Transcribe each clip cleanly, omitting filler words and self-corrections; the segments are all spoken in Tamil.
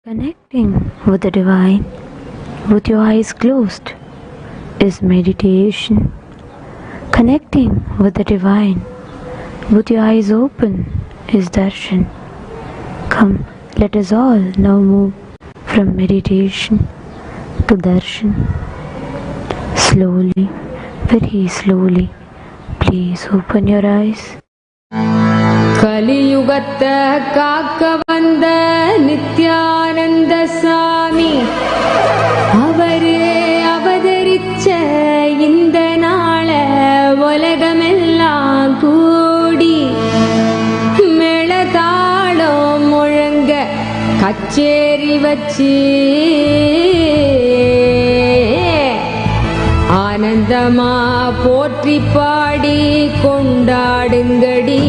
Connecting with the divine with your eyes closed is meditation. Connecting with the divine with your eyes open is darshan. Come, let us all now move from meditation to darshan. Slowly, very slowly, please open your eyes. கலியுகத்தை காக்க வந்த நித்யானந்த சாமி அவரு அவதரிச்ச இந்த நாள உலகமெல்லாம் கூடி மேளதாளம் முழங்க கச்சேரி வச்சு ஆனந்தமா போற்றி பாடி கொண்டாடுங்கடி.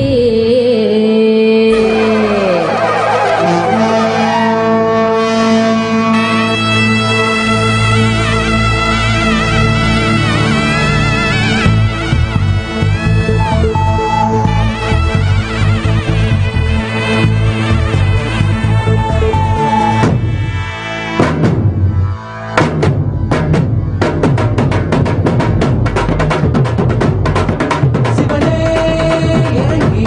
சிவனே இறங்கி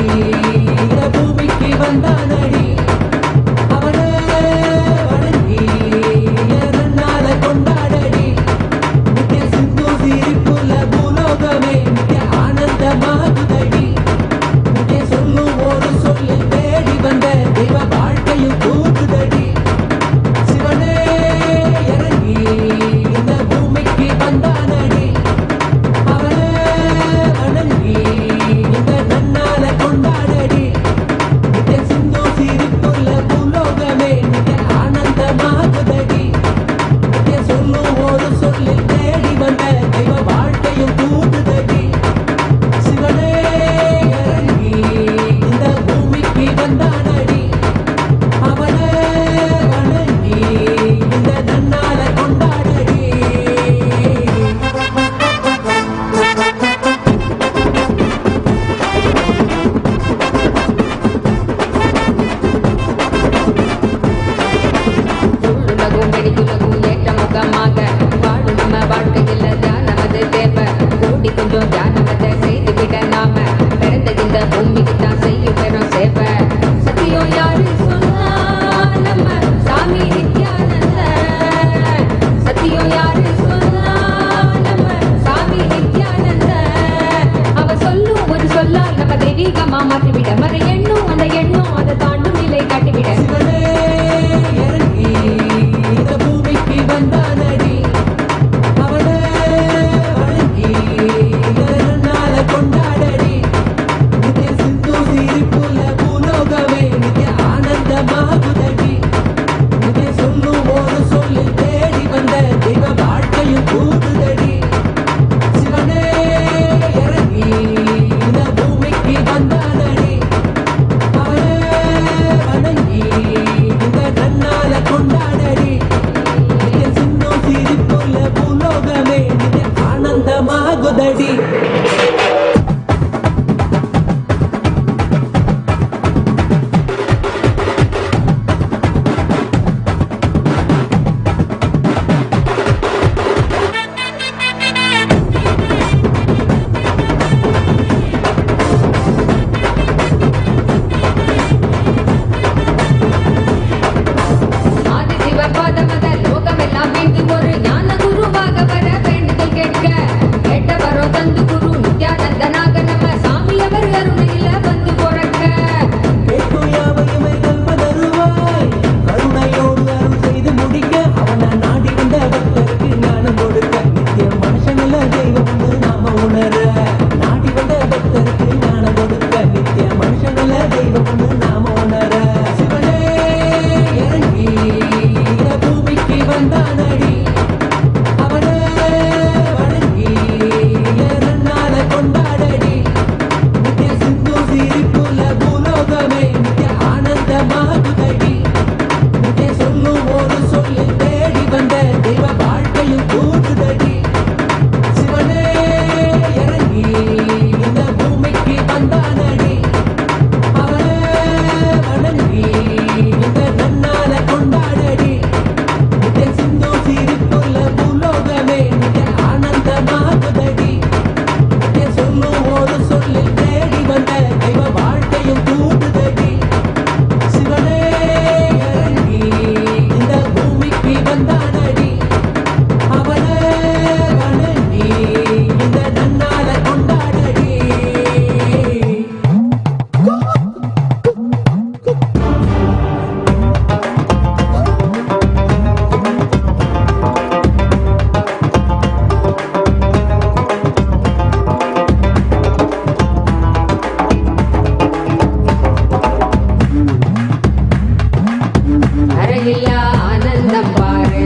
தடையில்லா ஆனந்தம் பாரு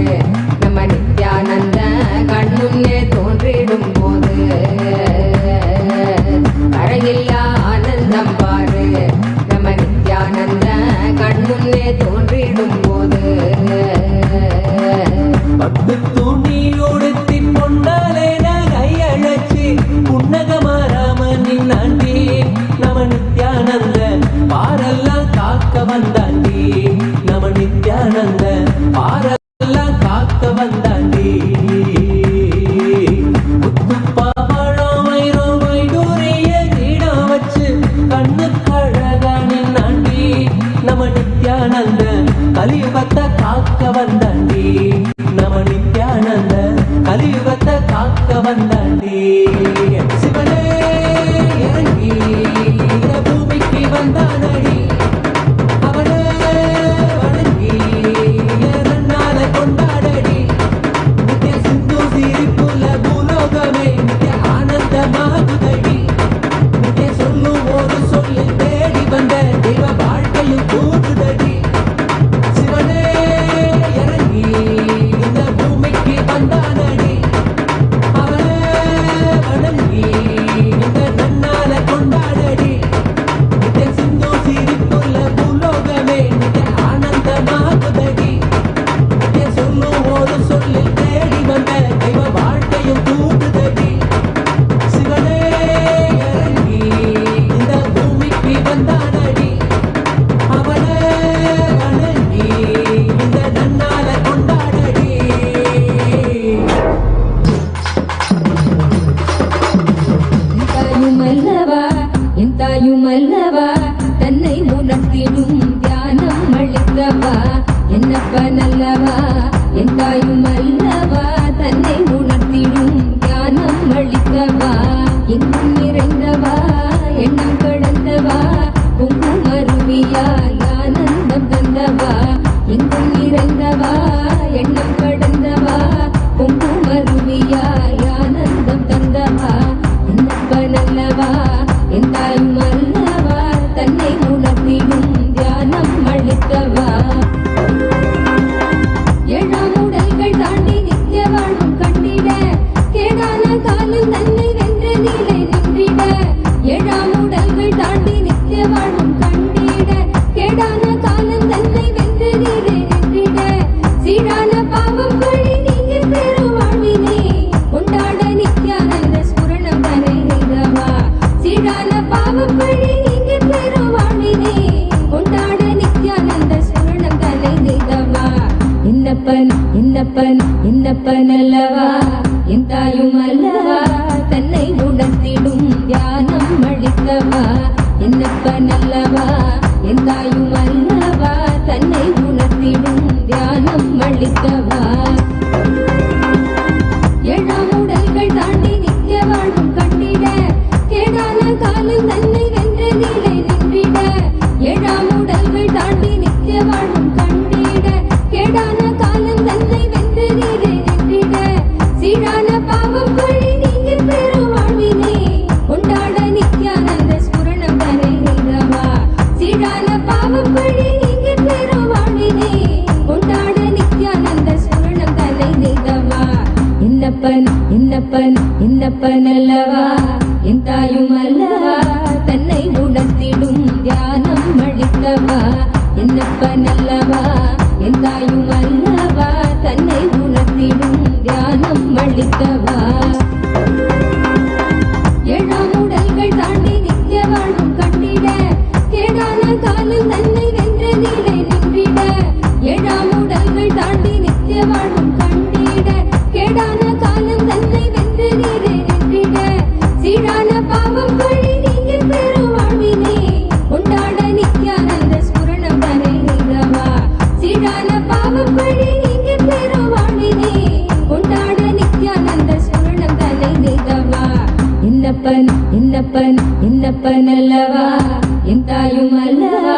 நம்ம நித்யானந்த கண்முன்னே தோன்றிடும் போது தடையில்லா ஆனந்தம் பாரு நம்ம நித்யானந்த கண்முன்னே தோன்றிடும் போது பட்டு துணி உடுத்தி பொன்னாலேன கையழைச்சி புன்னகமாராமனின் ஆண்டி நம நித்யானந்த பாரெல்லாம் காக்க வந்தாண்டி நம நித்யானந்த பாரெல்லாம் காக்க வந்தாண்டி முத்துப்பா பழம் வைரம் வைடூரிய நீடம் வச்சு கண்ணு கழகானின் ஆண்டி நம நித்யானந்த கலியுகத்தை காக்க வந்தாண்டி நம நித்யானந்த கலியுகத்தை காக்க வந்தாண்டி சிவனே இறங்கி இந்த பூமிக்கு வந்தானடி அவனே வணங்கி நன்னால கொண்டாடடி நித்திய சிந்து சிரிப்புல பூலோகமே நித்திய ஆனந்தமாகுதடி நித்திய சொல்லும் ஒரு சொல்லி தேடி வந்த தெய்வ வாழ்க்கையும் கூடுதடி சிவனே இறங்கி இந்த பூமிக்கு வந்தானடி அவனே வணங்கி இந்த நன்னால கொண்டாடடி நித்திய சிந்து சிரிப்புள்ள பூலோகமே நித்திய ஆனந்தமாகுதடி நித்திய சொல்லும் ஒரு சொல்லி தேடி வந்த தெய்வ வாழ்க்கையும் கூடுதடி சிவனே இறங்கி இந்த பூமிக்கு வந்தானடி அவனே வணங்கி இந்த நன்னால கொண்டாடடி தாயுமல்லவா என் தாயுமல்லவா தன்னை உணர்த்திடும் தியானம் அளித்தவா என்னப்ப நல்லவா என் தாயுமல்லவா தன்னை உணர்த்திடும் தியானம் அளித்தவா எங்கும் நிறைந்தவா எண்ணம் கடந்தவா குங்குமருவியாய் ஆனந்தம் தந்தவா எங்கும் நிறைந்தவா எண்ணம் கடந்தவா குங்குமருவியாய் ஆனந்தம் தந்தவா என்னப்ப நல்லவா என் தாயும் அல்லவா தன்னை உணர்த்திடும் தியானம் அளித்தவா ஏழாம் உடல்கள் தாண்டி நித்திய வாழ்வும் கண்டிட கேடான காலம் தன்னை வென்ற நீலை நின்றிட ஏழாம் உடல்கள் தாண்டி நித்திய வாழ்வும் கண்டிட கேடான காலம் தன்னை வென்ற நீலை நின்றிட சீரான பாவம் கொள்ளி நீங்கி பெரும் வாழ்வினை கொண்டாட நித்யானந்த ஸ்புரணம் தரை நீதவா சீரான பாவம் கொள்ளி நீங்கி பெரும் வாழ்வினை கொண்டாட நித்யானந்த ஸ்புரணம் தரை நீதவா என்னப்பன் என்னப்பன் என்னப்பன் அல்லவா என் தாயும் அல்லவா தன்னை உணர்த்திடும் தியானம் அளித்தவா என்னப்பன் அல்லவா என் தாயும் அல்லவா தன்னை உணர்த்திடும் தியானம் அளித்தவா ஏழாம் உடல்கள் தாண்டி நித்திய வாழ்வும் கண்டிட கேடான காலம் தன்னை வென்ற நீலை நின்றிட ஏழாம் உடல்கள் தாண்டி நித்திய வாழ்வும் கண்டிட கேடான காலம் தன்னை வென்ற நீலை நின்றிட சீரான பாவம் கொள்ளி நீங்கி பெரும் வாழ்வினை கொண்டாட நித்யானந்த ஸ்புரணம் தரை நீதவா சீரான பாவம் கொள்ளி நீங்கி பெரும் வாழ்வினை கொண்டாட நித்யானந்த ஸ்புரணம் தரை நீதவா என்னப்பன் என்னப்பன் என்னப்பன் அல்லவா என் தாயும் அல்லவா தன்னை உணர்த்திடும் தியானம் அளித்தவா என்னப்பன் அல்லவா என் தாயும் அல்லவா தன்னை உணர்த்திடும் தியானம் அளித்தவா ஏழாம் உடல்கள் தாண்டி நித்திய வாழ்வும் கண்டிட கேடான காலம் தன்னை வென்ற நீலை நின்றிட ஏழாம் உடல்கள் தாண்டி நித்திய வாழ்வும் கண்டிட கேடான காலம் தன்னை வென்ற நீலை நின்றிட சீரான பாவம் கொள்ளி நீங்கி பெரும் வாழ்வினை கொண்டாட நித்யானந்த ஸ்புரணம் தரை நீதவா சீரான பாவம் கொள்ளி நீங்கி பெரும் வாழ்வினை கொண்டாட நித்யானந்த ஸ்புரணம் தரை நீதவா என்னப்பன் என்னப்பன் என்னப்பன் அல்லவா என் தாயும் அல்லவா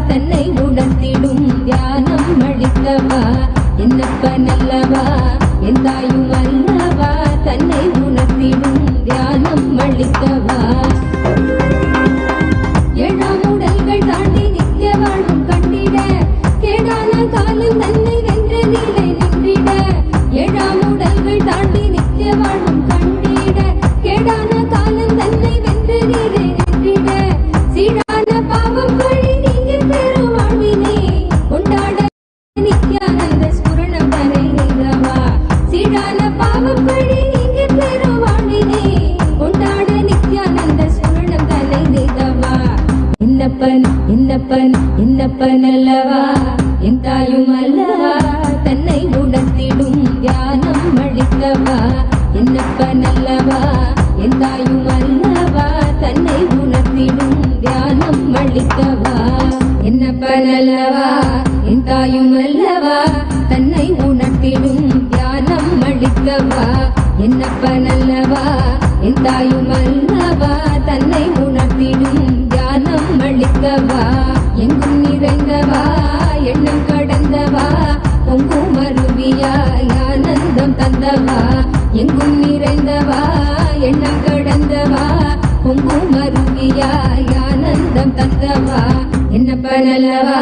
தன்னை உணர்த்திடும் தியானம் அளித்தவா என்னப்பன் அல்லவா என் தாயும் அல்லவா தன்னை உணர்த்திடும் தியானம் அளித்தவா ஏழாம் உடல்கள் தாண்டி நித்திய வாழ்வும் கண்டிட கேடான காலம் தன்னை தன்னை வென்றதிலே நின்றிட ஏழாம் உடல்கள் தாண்டி நித்திய வாழ்வும் கண்டிட கேடான காலம் தன்னை வென்றதிலே நின்றிட சீடான பாவம் வழி நீங்கி பெறும் வாழ்வினை கொண்டாட நித்யானந்த ஸ்புரணம் தனை நின்றவா சீடான பாவம் வழி நீங்கி பெறும் வாழ்வினை கொண்டாட நித்யானந்த ஸ்புரணம் தனை நின்றவா என்னப்பன் என்னப்பன் என்னப்பன் அல்லவா என் தாயும் அல்லவா தன்னை உணர்த்திடும் தியானம் அளித்தவா என்னப்பன் அல்லவா என் தாயும் அல்லவா தன்னை உணர்த்திடும் தியானம் அளித்தவா என்னப்பன் அல்லவா என் தாயும் அல்லவா தன்னை உணர்த்திடும் தியானம் அளித்தவா என்னப்பன் அல்லவா என் தாயும் அல்லவா தன்னை உணர்த்திடும் தியானம் அளித்தவா எங்கும் நிறைந்தவா எண்ணம் கடந்தவா பொங்கும் அருவியாய் ஆனந்தம் தந்தவா எங்கும் நிறைந்தவா எண்ணம் கடந்தவா பொங்கும் அருவியாய் ஆனந்தம் தந்தவா என்னப்பன் அல்லவா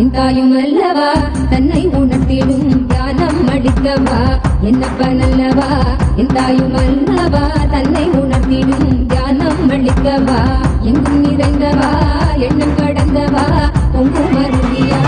என் தாயும் அல்லவா தன்னை உணர்த்திடும் தியானம் அளித்தவா என்னப்பன் அல்லவா என் தாயும் அல்லவா தன்னை உணர்த்திடும் தியானம் அளித்தவா எங்கும் நிறைந்தவா எண்ணம் கடந்தவா பொங்கும் அருவியாய்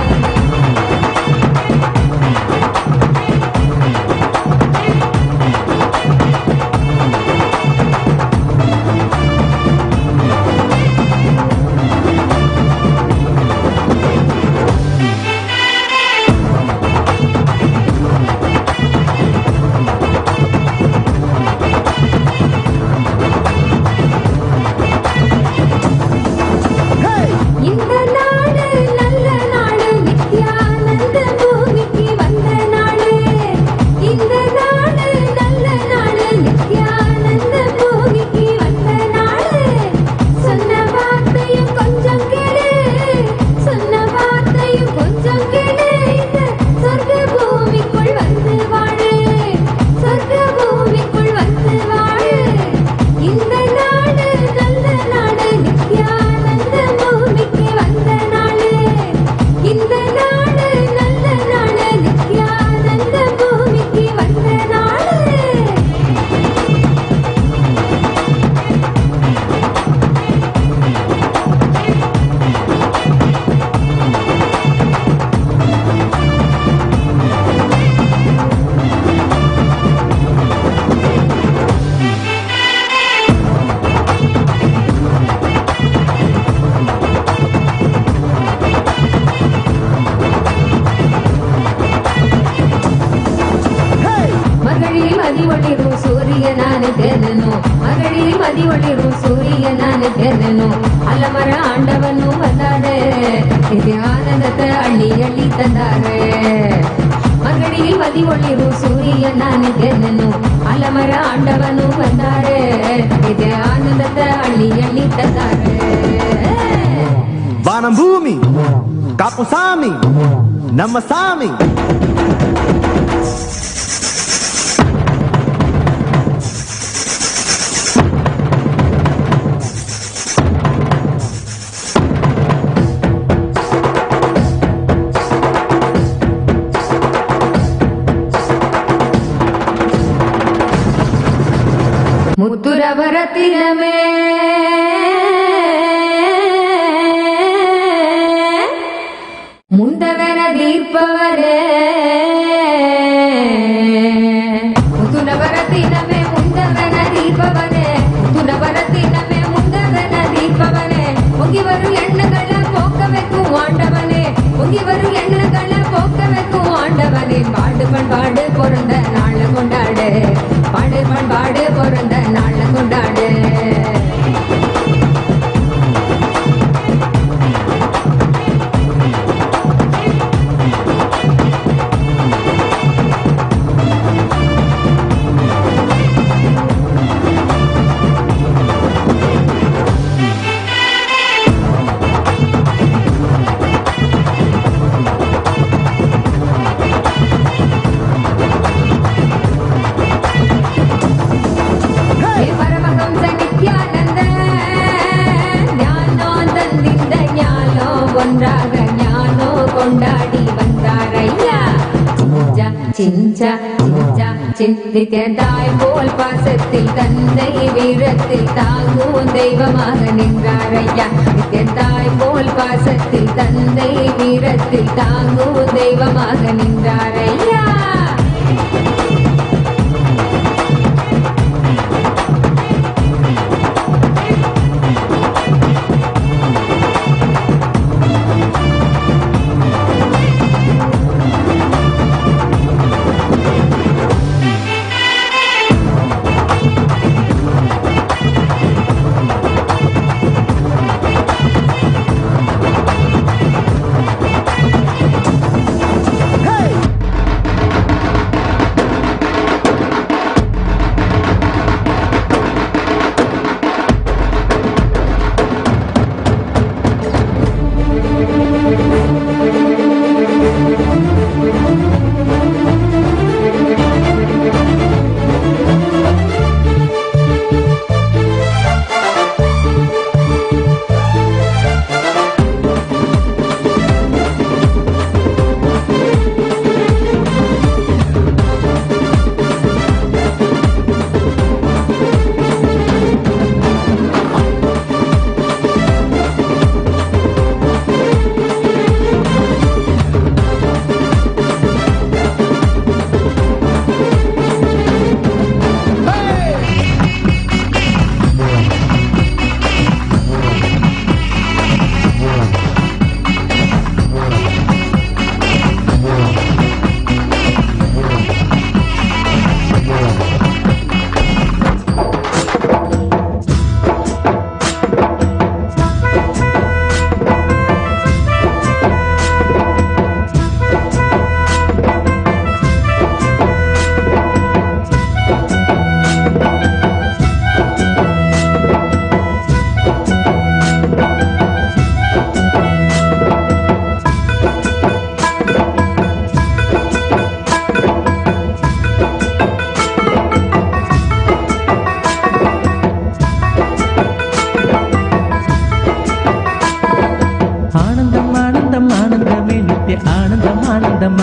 இந்த நாடு நல்ல நாடு நித்யானந்த பூமிக்கு வந்த நாடு இந்த நாடு நல்ல நாடு நித்யானந்த பூமிக்கு வந்த நாடு சொன்ன வார்த்தையும் கொஞ்சம் கேளு சொன்ன வார்த்தையும் கொஞ்சம் கேளு இந்த சொர்க்க பூமிக்குள் வந்து வாழு சொர்க்க பூமிக்குள் வந்து வாழு இந்த நாடு நல்ல நாடு நித்யானந்த பூமிக்கு வந்த நாடு இந்த நாடு நல்ல நாடு நித்யானந்த பூமிக்கு வந்த நாடு மகளிர் மதி ஒளிரும் சூரியனான தென்னனோ மகளிர் மதி ஒளிரும் சூரியனான தென்னனோ அலமர ஆண்டவனும் வந்தாரு இது ஆனந்தத்தை அள்ளி அள்ளி தந்தாரு மகளிர் மதி ஒளிரும் சூரியனான தென்னனோ அலமர ஆண்டவனும் வந்தாரு இது ஆனந்தத்தை அள்ளி அள்ளி தந்தாரு வானம் பூமி காப்பு சாமி நம்ம சாமி முத்துரவரத்தினமே முந்தவன தீர்ப்பவரே முத்துரவரத்தினமே முந்தவன தீர்ப்பவரே முத்துரவரத்தினமே முந்தவன தீர்ப்பவரே பொங்கி வரும் எண்ணங்களை போக்க வைக்கும் ஆண்டவனே பொங்கி வரும் எண்ணங்களை போக்க வைக்கும் ஆண்டவனே பாடு பண்பாடு பிறந்த நாள கொண்டாடு பாடு பண்பாடு பிறந்த நாள கொண்டாடு சிஞ்சா சிஞ்சா சிந்தித்தாய் போல் பாசத்தில் தந்தை வீரத்தில் தாங்கும் தெய்வமாக நின்றாரையா. நித்தியத்தாய் போல் பாசத்தில் தந்தை வீரத்தில் தாங்கும் தெய்வமாக நின்றாரையா.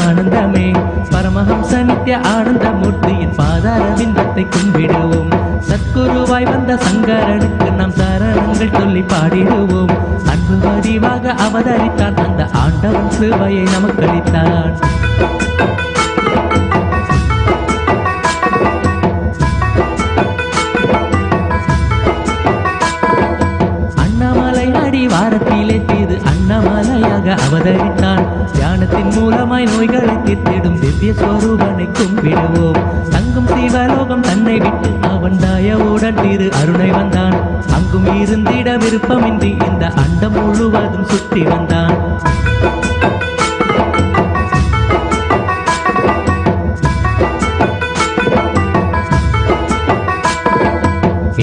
ஆனந்தமே பரமஹம்ச நித்ய ஆனந்த மூர்த்தியின் பாதாரவிந்தத்தை கும்பிடுவோம். சத்குருவாய் வந்த சங்கரனுக்கு நாம் சரணங்கள் சொல்லி பாடிடுவோம். அன்பு வடிவாக அவதரித்தான் அந்த ஆண்டவன் சிலுவையை நமக்களித்தான். வாரத்திலே தீது அண்ணாமலையாக அவதரித்தான். தியானத்தின் மூலமாய் நோய்களை தீர்த்திடும் திவ்ய ஸ்வரூபனை கும்பிடுவோம். தங்கும் சிவலோகம் தன்னை விட்டு அவன் தயவுடன் திரு அருணை வந்தான். அங்கும் இருந்திட விருப்பமின்றி இந்த அண்டம் முழுவதும் சுற்றி வந்தான்.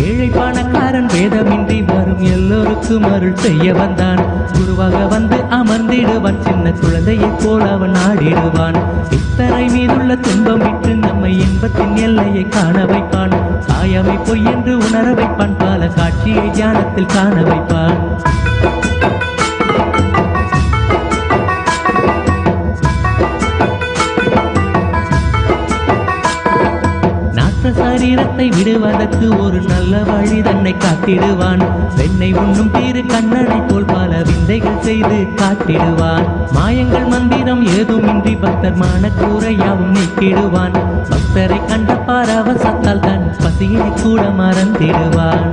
ஏழை பணக்காரன் வேதமின்றி வரும் எல்லோருக்கும் அருள் செய்ய வந்தான். குருவாக வந்து அமர்ந்திடுவான். சின்ன குழந்தையைப் போல் அவன் ஆடிடுவான். இத்தனை மீதுள்ள துன்பம் விட்டு நம்மை இன்பத்தின் எல்லையை காண வைப்பான். காயமை பொய் என்று உணர வைப்பான். பல காட்சியை தியானத்தில் காண வைப்பான். சரீரத்தை விடுவதற்கு ஒரு நல்ல வழி தன்னை காட்டிடுவான். வெண்ணை உண்ணும் தீரு கண்ணனை போல் பல விந்தைகள் செய்து காட்டிடுவான். மாயங்கள் மந்திரம் ஏதுமின்றி பக்தர் மனக்கூரையாவும் நீக்கிடுவான். பக்தரை கண்ட பரவசத்தால் தன் பசியை கூட மறந்திடுவான்.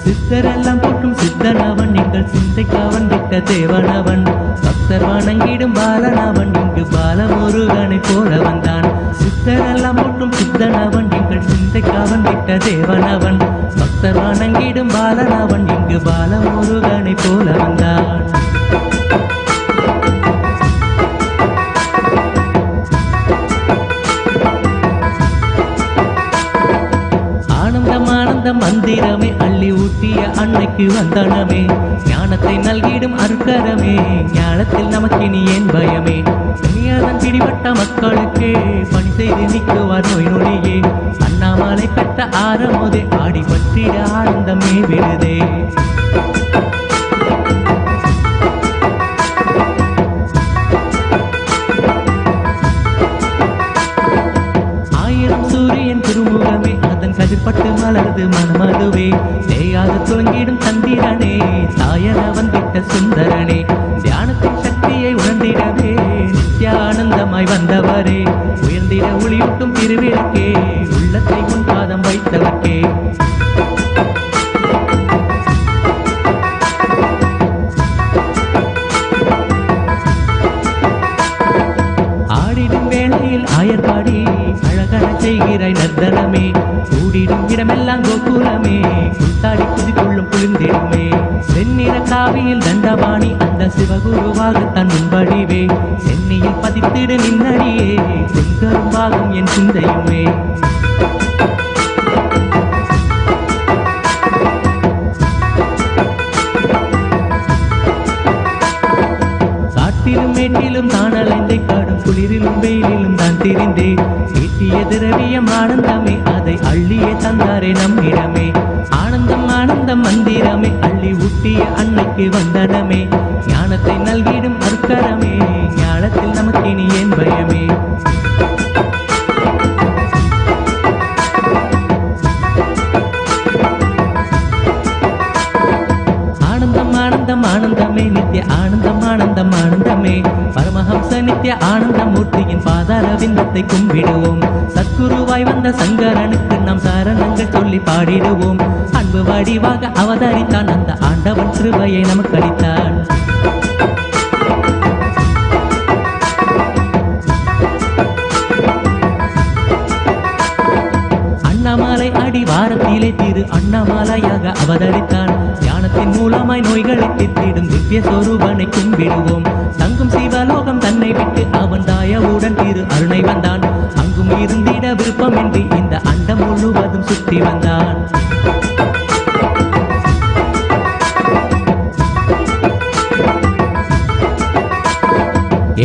சித்தரெல்லாம் போட்டும் சித்தனவன் எங்கள் சிந்தைக்காவன் விட்ட தேவனவன். பக்தர் வணங்கிடும் பாலனவன் இங்கு பாலமுருகனை போல வந்தான். சித்தரெல்லாம் போட்டும் சித்தனவன் எங்கள் சிந்தைக்காவன் விட்ட தேவனவன். பக்தர் வணங்கிடும் பாலனவன் இங்கு பாலமுருகனை போல வந்தான். ஆனந்தம் ஆனந்தம் அந்த மந்திரமே அள்ளி ஊட்டிய அன்னைக்கு வந்தனமே ஞானத்தை நல்கிடும் அருக்கரமே ஞானத்தில் நமக்கினி ஏன் பயமே நீயதன் பிடிபட்ட மக்களுக்கே பணி செய்து நிற்குவார் நோய் நொடியே அண்ணாமலை பெற்ற ஆரமுதே ஆடி பற்றிட ஆனந்தமே விடுதே சூரியன் திருமுகமே அதன் கதிர்பட்டு மலர்ந்து மனமதுவே தேயாது துவங்கிடும் சந்திரனே சாயன வந்திட்ட சுந்தரனே தியானத்தின் சக்தியை உணர்ந்திடவே நித்யானந்தமாய் வந்தவரே உயர்ந்திட ஒளியூட்டும் திருவிளக்கே உள்ளத்தை முன்பாதம் வைத்தவர்க்கே ஆடிடும் வேளையில் ஆயர்பாடி அழகன செய்கிறாய் நர்தனமே கூடிடும் இடமெல்லாம் கோகுலமே குத்தாடி குதித்துள்ளும் குளிர்ந்திடுமே செந்நிற காவியில் தண்டபாணி அந்த சிவகுருவாக தன் முன்படிவே சென்னியில் பதித்திடு நின்னடியே செங்கரும்பாகும் என் சிந்தையுமே காட்டிலும் மேட்டிலும் தான் அலைந்தை காடும் குளிரிலும் வெயிலிலும் தான் திரிந்தே ஈட்டிய திரவியம் ஆனந்தமே அதை அள்ளியே தந்தாரே நம்மிடமே ஆனந்தம் ஆனந்தம் மந்திரமே அள்ளி ஊட்டிய அன்னைக்கு வந்தனமே ஞானத்தை நல்கிடும் அருக்கரமே ஞானத்தில் நமக்கினி ஏன் பயமே ஆனந்தம் ஆனந்தமே நித்ய ஆனந்தம் ஆனந்தம் ஆனந்தமே பரமஹம்ச நித்ய ஆனந்த மூர்த்தியின் பாதார விந்தத்தை கும்பிடுவோம் சத்குருவாய் வந்த சங்கரனுக்கு நாம் சாரணங்கள் சொல்லி பாடிடுவோம் அன்பு வடிவாக அவதரித்தான் அந்த ஆண்டவன் கிருபையை நமக்கு அளித்தான் அண்ணாமலை அடிவாரத்திலே திரு அண்ணாமலையாக அவதரித்தான் ஞானத்தின் மூலமாய் நோய்களை தீர்த்திடும் திவ்ய சொரூபனை கும்பிடுவோம் தங்கும் சிவலோகம் தன்னை விட்டு அவன் தாயவுடன் திரு அருணை வந்தான் அங்கும் இருந்திட விருப்பமின்றி இந்த அண்டம் முழுவதும் சுற்றி வந்தான்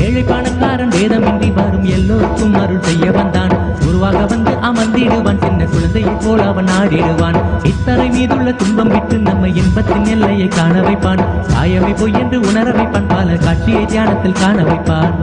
ஏழை பணக்காரன் வேதமின்றி வரும் எல்லோருக்கும் அருள் செய்ய வந்தான் குருவாக வந்து அமர்ந்திடுவான் சின்ன குழந்தையை போல் அவன் ஆடிடுவான் இத்தரை மீதுள்ள துன்பம் விட்டு நம்மை இன்பத்தின் எல்லையை காண வைப்பான் காயமை பொய் என்று உணர வைப்பான் பல காட்சியை தியானத்தில் காண வைப்பான்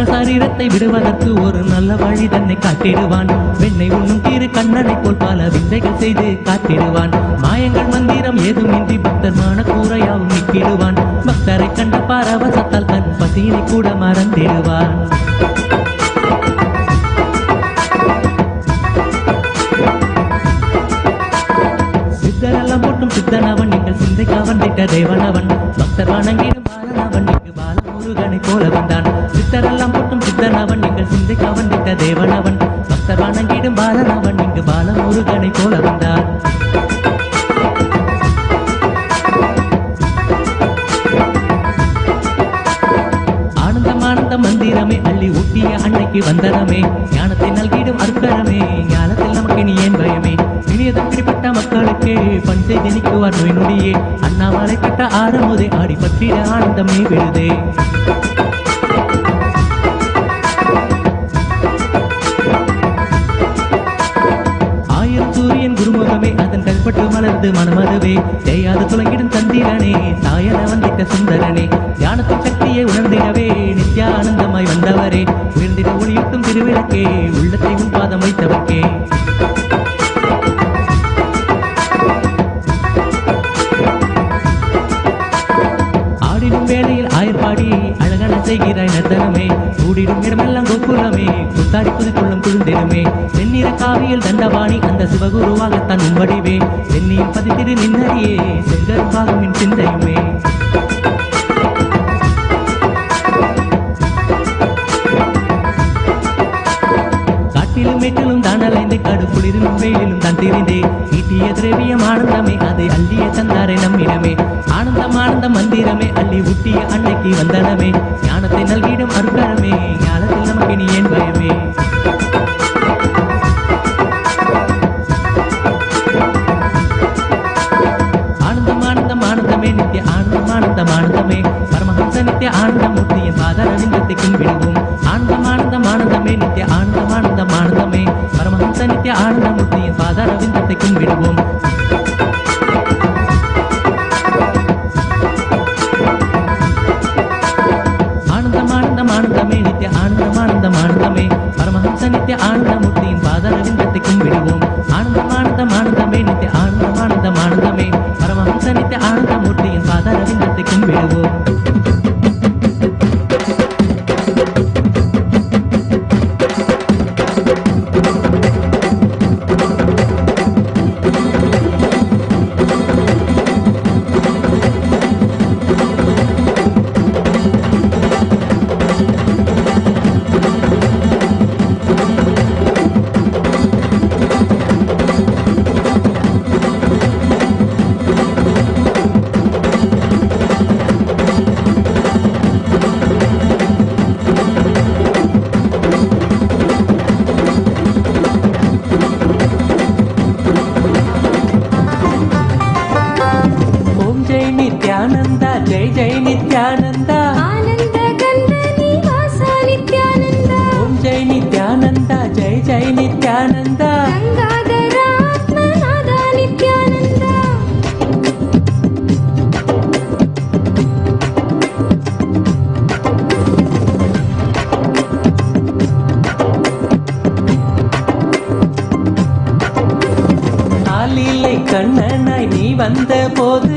சரீரத்தை விடுவதற்கு ஒரு நல்ல வழி தன்னை காட்டிடுவான் வெண்ணை உண்ணும் தீரு கண்ணனை போல் பல விந்தைகள் செய்து காட்டிடுவான் மாயங்கள் மந்திரம் ஏதுமின்றி பக்தர் மான கூரையாவும் நிற்கிடுவான் பக்தரை கண்ட பாரவசத்தால் தன் பசியினை கூட மறந்திடுவான் சித்தரெல்லாம் போட்டும் சித்தனவன் நீங்கள் சிந்தைக்காவன் திட்ட தேவனவன் பக்தர் வணங்கிடும் பாலனவன் இங்கு பாலமுருகனை போல வந்தான் சித்தரெல்லாம் போட்டும் சித்தனவன் நீங்கள் சிந்தைக்காவன் திட்ட தேவனவன் பக்தர் வணங்கிடும் பாலனவன் இங்கு பாலமுருகனை போல வந்தான் ஆனந்த மந்திரமே அள்ளி ஊட்டிய அன்னைக்கு வந்தனமே ஞானத்தை நல்கிடும் அருக்கரமே ஞானத்தில் நமக்கு நீ ஏன் பயமே இனியதன் பிடிப்பட்ட மக்களுக்கே பணி செய்து நிற்குவார் நோய் நொடியே அண்ணாமலை பெற்ற ஆரமுதே ஆடி பற்றிட ஆனந்தமே விழுதே சூரியன் குருமுகமே அதன் கல்பட்டு மலர்ந்து மனமதுவே தேயாது துளங்கிடும் சந்திரனே சாயன வந்திட்ட சுந்தரனே ஞானத்தின் சக்தியை உணர்ந்திடவே நித்யானந்தமாய் வந்தவரே உயர்ந்திட ஒளியூட்டும் திருவிளக்கே உள்ளத்தை முன்பாதம் வைத்தவர்க்கே ஆடிடும் வேளையில் ஆயர்பாடி அழகன செய்கிறாய் நர்த்தனமே கூடிடும் இடமெல்லாம் கோகுலமே குத்தாடி குதிக்குள்ளும் குழுந்திடுமே செந்நிற காவியில் தண்டபாணி அந்த சிவகுருவாக தன் வடிவே சென்னியில் பதித்திரு நின்னடியே செங்கரும்பாகும் என் சிந்தையுமே காட்டிலும் மேட்டிலும் தான் அலைந்து காடு குளிரிலும் வெயிலிலும் தான் திரிந்தே ஈட்டிய திரவியம் ஆனந்தமே அதை அள்ளிய தந்தாரை நம்மிடமே ஆனந்தம் ஆனந்த மந்திரமே அள்ளி ஊட்டிய அன்னைக்கு வந்தனமே ஞானத்தை நல்கிடும் அருக்கரமே ஞானத்தில் நமக்கு நீ ஏன் பயமே ஆனந்தமே நித்திய ஆனந்தம் ஆனந்தம் ஆனந்தமே பரமஹம்ச நித்திய ஆனந்தமூர்த்தியின் பாதாரவிந்தத்தை கும்பிடுவோம் ஆனந்தம் ஆனந்தமே நித்திய ஆனந்தம் ஆனந்தம் ஆனந்தமே பரமஹம்ச நித்திய ஆனந்தமூர்த்தியின் பாதாரவிந்தத்தை கும்பிடுவோம் ஆனந்தமே நித்திய ஆனந்தம் ஆனந்தமே பரமஹம்ச நித்திய ஆனந்தமூர்த்தியின் பாதாரவிந்தத்தை கும்பிடுவோம் ஆனந்தமே நித்திய ஆனந்தம் ஆனந்தமே பரமஹம்ச நித்திய ஆனந்தமூர்த்தியின் பாதாரவிந்தத்தை கும்பிடுவோம் नित्यानंदा जय जय नित्यानंदा आनंद गंध निवासा नित्यानंदा ओम जय नित्यानंदा जय जय नित्यानंदा गंगाधर आत्मनादा नित्यानंदा ஆலிலை கண்ணனாய் நீ வந்த போது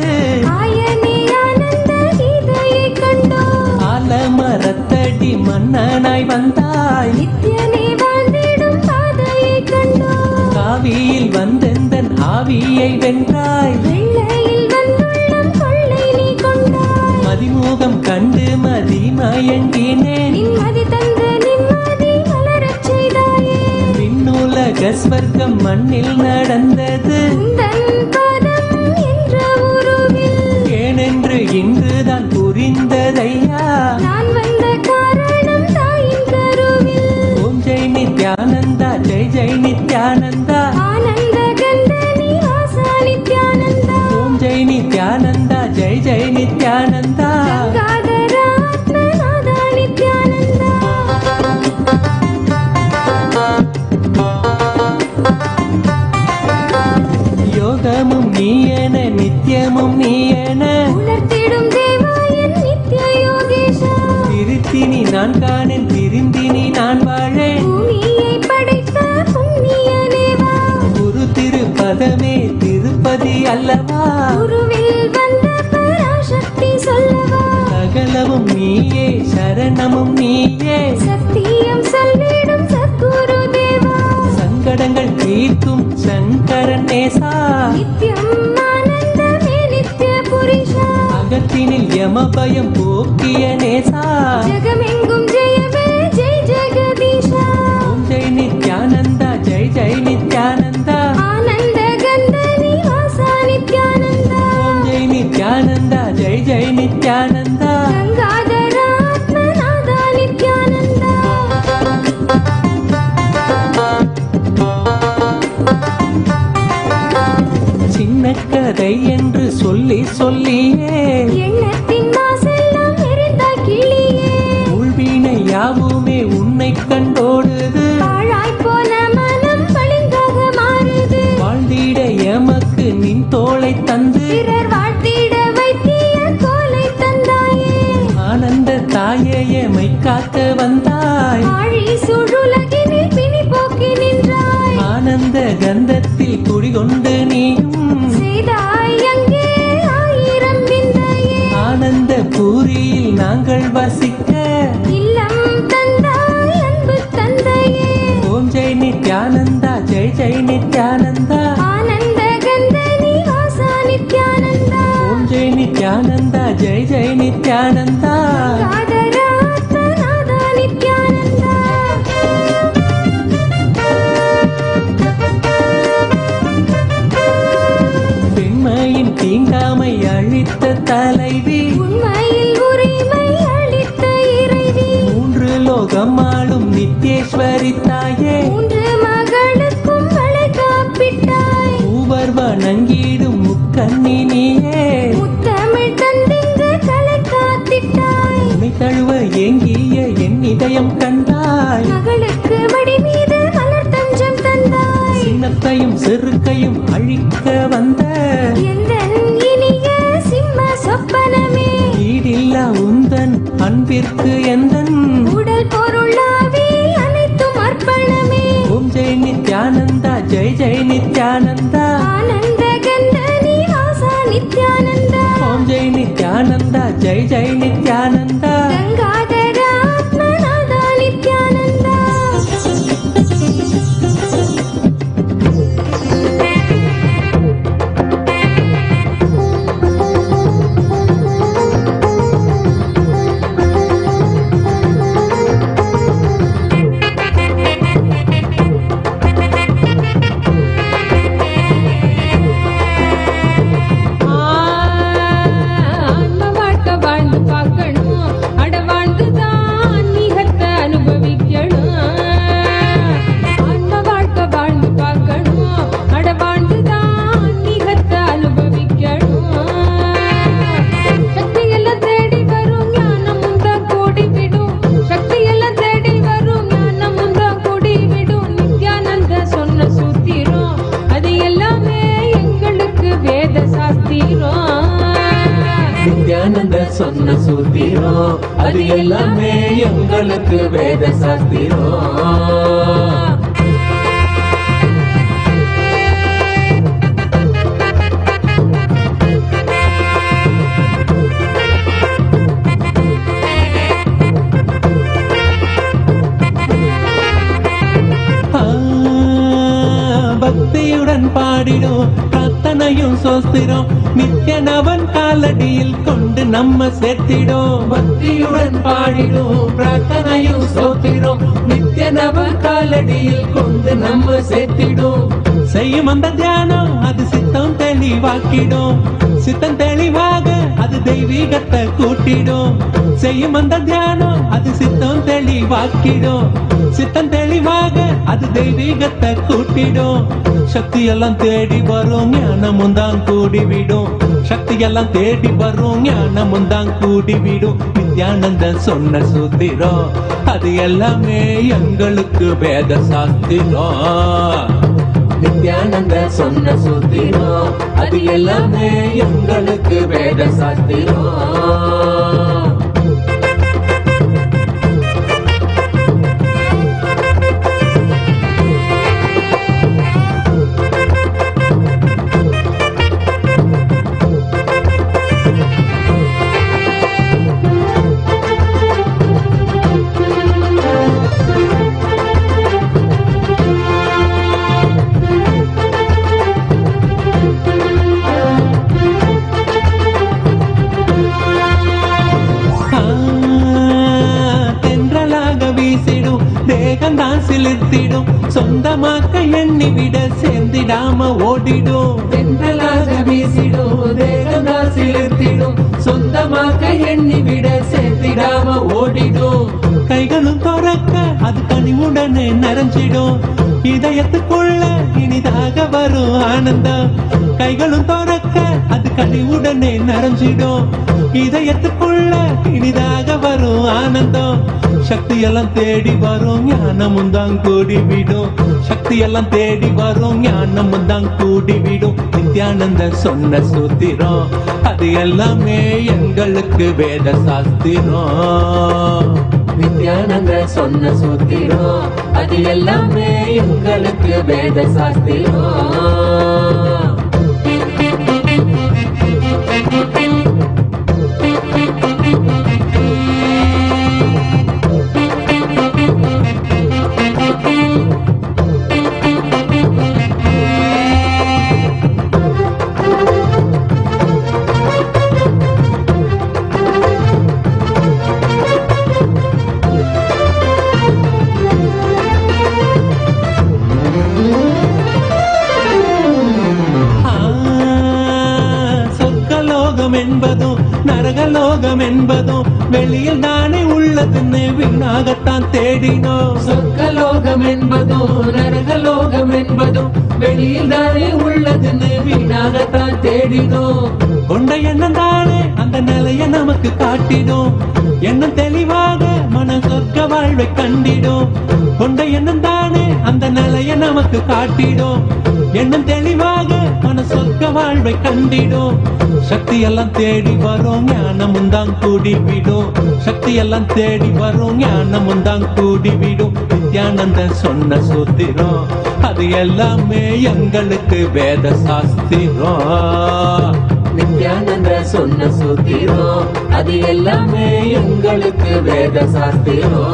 மரத்தடி மன்னனாய் வந்தாய் நித்தியனே வாழ்ந்திடும் பாதையை கண்டோம் காவியில் வந்தெந்தன் ஆவியை வென்றாய் வெள்ளையில் வந்துள்ளம் கொள்ளை நீ கொண்டாய் மதிமுகம் கண்டு மதிமயங்கினேன் நிம்மதி தந்து நிம்மதி மலரச் செய்தாயே விண்ணுலக ஸ்வர்க்கம் மண்ணில் நடந்தது உந்தன் பாதம் என்ற உருவில் ஏனென்று இன்றுதான் புரிந்ததையா நான் வந்த காரணம் தாயின் கருவில் ஓம் ஜெய் நித்யானந்தா ஜெய் ஜெய் நித்யானந்தா ஆனந்த கந்த நிவாசா நித்யானந்தா ஓம் ஜெய் நித்யானந்தா ஜெய் ஜெய் நித்யானந்தா கங்காதர ஆத்மநாதா நித்யானந்தா யோகமும் நீயன நித்தியமும் நீயன உணர்த்திடும் தேவாயன் நித்ய யோகேஷா திருத்தினி நான் காணேன் திருந்தினி நான் வாழேன் பூமியை படைத்த புண்ணிய தேவா குரு திருப்பதமே திருப்பதி அல்லவா குருவில் வந்த பராசக்தி சொல்லவா சகலமும் நீயே சரணமும் நீயே சத்தியம் சொல்லிடும் சத்குரு தேவா சங்கடங்கள் தீர்க்கும் சங்கரன் நேசா நித்யம் ஆனந்தமே நித்ய புரிஷா அகத்தினில் யம பயம் போக்கிய நேசா ஜகமெங்கும் ஜெயமே ஜெய் ஜெகதீஷா ஓம் ஜெய் நித்யானந்தா ஜெய் ஜெய் நித்யானந்தா ஆனந்த கந்த நிவாசா நித்யானந்தா ஓம் ஜெய் நித்யானந்தா ஜெய் ஜெய் நித்யானந்தா கங்காதர ஆத்மநாதா நித்யானந்தா சின்ன கதை என்று சொல்லி சொல்லியே எண்ணத்தின் மாசெல்லாம் எரிந்தாய் கிளியே உள்வீணை யாவுமே உன்னை கண்டோடுது பாழாய்ப் போன மனம் பளிங்காக மாறுது வாழ்ந்திட எமக்கு நின் தோளை தந்து பிறர் வாழ்த்திட வைத்திய கோலை தந்தாயே ஆனந்த தாயே எமை காக்க வந்தாய் ஆழி சுழுலகினில் பிணி போக்கி நின்றாய் ஆனந்த கந்தத்தில் குடிகொண்டு நீயும் செய்தாய் அங்கே ஆயிரம் விந்தையே ஆனந்த பூரியில் நாங்கள் வசிக்க இல்லம் தந்தாய் அன்பு தந்தையே ஓம் ஜெய் நித்யானந்தா ஜெய் ஜெய் நித்யானந்தா ஆனந்த கந்த நிவாசா நித்யானந்தா ஓம் ஜெய் நித்யானந்தா ஜெய் ஜெய் நித்யானந்தா கங்காதர ஆத்மநாதா நித்யானந்தா அருளும் நித்யேஸ்வரி தாயே, மூன்று மகளுக்கும் வளைகாப்பிட்டாய், மூவர் வணங்கிடும் முக்கண்ணி நீயே, முத்தமிழ் தந்திங்கு தலை காத்திட்டாய், உன்னை தழுவ ஏங்கிய என் இதயம் கண்டாய், மகளுக்கு மடி மீது மலர் தஞ்சம் தந்தாய், சின்னத்தையும் செருக்கையும் அழிக்க வந்த எந்தன் இனிய சிம்ம சொப்பனமே, ஈடில்லா உந்தன் அன்பிற்கு எந்தன் உடல் பொருளாவி அனைத்தும் அர்ப்பணமே, ஓம் ஜெய் நித்யானந்தா, ஜெய் ஜெய் நித்யானந்தா, ஆனந்த கந்த நிவாசா நித்யானந்தா, ஓம் ஜெய் நித்யானந்தா, ஜெய் ஜெய் நித்யானந்தா. கங்காதர ஆத்மநாதா நித்யானந்தா. ஆன்ம வாழ்க்கை வாழ்ந்து பார்க்கணும், அட வாழ்ந்துதான் ஆன்மீகத்தை அனுபவிக்கணும். ஆன்ம வாழ்க்கை வாழ்ந்து பார்க்கணும், அட வாழ்ந்துதான் ஆன்மீகத்தை அனுபவிக்கணும். சக்தியெல்லாம் தேடி வரும் ஞானம் உந்தா கூடி விடும், சக்தியெல்லாம் தேடி வரும் ஞானம் உந்தா கூடி விடும். நித்யானந்த சொன்ன சூத்திரம் அது எல்லாமே எங்களுக்கு வேத சாஸ்திரம். நித்யானந்த சொன்ன சூத்திரம் அது எல்லாமே எங்களுக்கு வேத சாஸ்திரம். பக்தியுடன் பாடிடும் பிரார்த்தனையும் சோஸ்திரம் நித்யனவன் காலடியில் கொண்டு நம்ம சேர்த்திடும். பக்தியுடன் பாடிடும் பிரார்த்தனையும் சோஸ்திரம் நித்யனவன் காலடியில் கொண்டு நம்ம சேர்த்திடும். செய்யும் அந்த தியானம் அது சித்தம் தெளிவாக்கிடும், சித்தம் தெளிவாக அது தெய்வீகத்தை கூட்டிடும். செய்யும் அந்த தியானம் அது சித்தம் தெளிவாக்கிடும், சித்தம் தெளிவாக அது தெய்வீகத்தை கூட்டிடும். சக்தி எல்லாம் தேடி வரும் ஞானமும் தான் கூடிவிடும், சக்தி எல்லாம் தேடி வரும் ஞானமும் தான் கூடிவிடும். நித்யானந்த சொன்ன சூத்திரம் அது எல்லாமே எங்களுக்கு வேத சாஸ்திரம். நித்யானந்த சொன்ன சூத்திரம் அது எல்லாமே எங்களுக்கு வேத சாஸ்திரம். தேகந்தான் சிலிர்த்திடும், சொந்தமாக்க எண்ணிவிட சேர்ந்திடாம ஓடிடும். தென்றலாக வீசிடும், தேகந்தான் சிலிர்த்திடும், சொந்தமாக்க எண்ணிவிட சேர்ந்திடாம ஓடிடும். கைகளும் துறக்க அது கனிவுடனே நிறைஞ்சிடும், இதயத்துக்குள்ள இனிதாக வரும் ஆனந்தம். கைகளும் துறக்க அது கனிவுடனே நிறைஞ்சிடும், இதயத்துக்குள்ள இனிதாக வரும் ஆனந்தம். சக்தி எல்லாம் தேடி வரும் ஞானமும் தான் கூடிவிடும், சக்தி எல்லாம் தேடி வரும் ஞானமும் தான் கூடிவிடும். நித்யானந்த சொன்ன சூத்திரம் அது எல்லாமே எங்களுக்கு வேத சாஸ்திரம். நித்யானந்த சொன்ன சூத்திரம் அது எல்லாமே எங்களுக்கு வேத சாஸ்திரம். நரகலோகம் என்பதும் வெளியில் தானே உள்ளதுன்னு வீணாகத்தான் தேடினோம். சொர்க்கலோகம் என்பதும் நரகலோகம் என்பதும் வெளியில் தானே உள்ளதுன்னு வீணாகத்தான் தேடினோம். கொண்ட எண்ணம் தானே அந்த நிலைய நமக்கு காட்டிடும். எண்ணம் தெளிவாக மன சொர்க்க வாழ்வை கண்டிடும். கொண்ட எண்ணம் தானே அந்த நிலைய நமக்கு காட்டிடும். எண்ணம் தெளிவாக மன சொர்க்க வாழ்வை கண்டிடும். சக்தி எல்லாம் தேடி வரும் ஞானமும் தான் கூடிவிடும். சக்தி எல்லாம் தேடி வரும் ஞானமும் தான் கூடிவிடும். நித்யானந்தன் சொன்ன சூத்திரம் அது எல்லாமே எங்களுக்கு வேத சாஸ்திரம். நித்யானந்த சொன்ன சூத்திரம் அது எல்லாமே எங்களுக்கு வேத சாஸ்திரம்.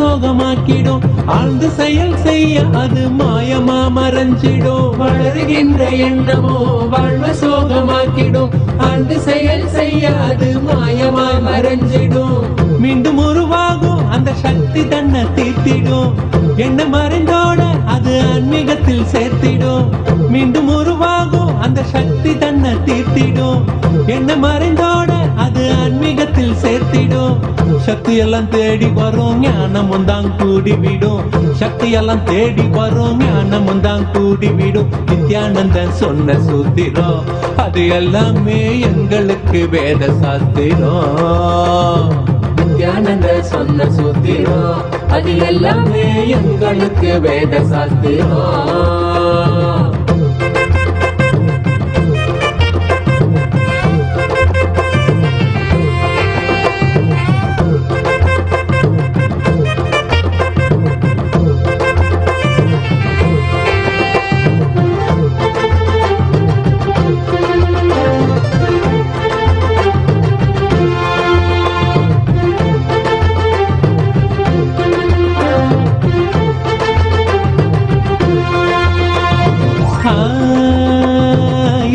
சோகமாக்கிடும். ஆழ்ந்து செயல் செய்ய அது மாயமா மறைஞ்சிடும். வளருகின்ற எண்ணமோ வாழ்வ சோகமாக்கிடும். ஆழ்ந்து செயல் செய்ய அது மாயமா மறைஞ்சிடும். மீண்டும் உருவாகும் அந்த சக்தி தன்னை தீர்த்திடும். என்ன மறைந்தோட அது ஆன்மீகத்தில் சேர்த்திடும். மீண்டும் உருவாகும் அந்த சக்தி தன்னை தீர்த்திடும். என்ன மறைந்தோட அது ஆன்மீகத்தில் சேர்த்திடும். சக்தி எல்லாம் தேடி வரும் ஞானமும் தான் கூடிவிடும். சக்தி எல்லாம் தேடி வரும் ஞானமும் தான் கூடிவிடும். நித்யானந்தன் சொன்ன சூத்திரம் அது எல்லாமே எங்களுக்கு வேத சாஸ்திரம். நித்யானந்தன் சொன்ன சூத்திரம் அது எல்லாமே எங்களுக்கு வேத சாஸ்திரம்.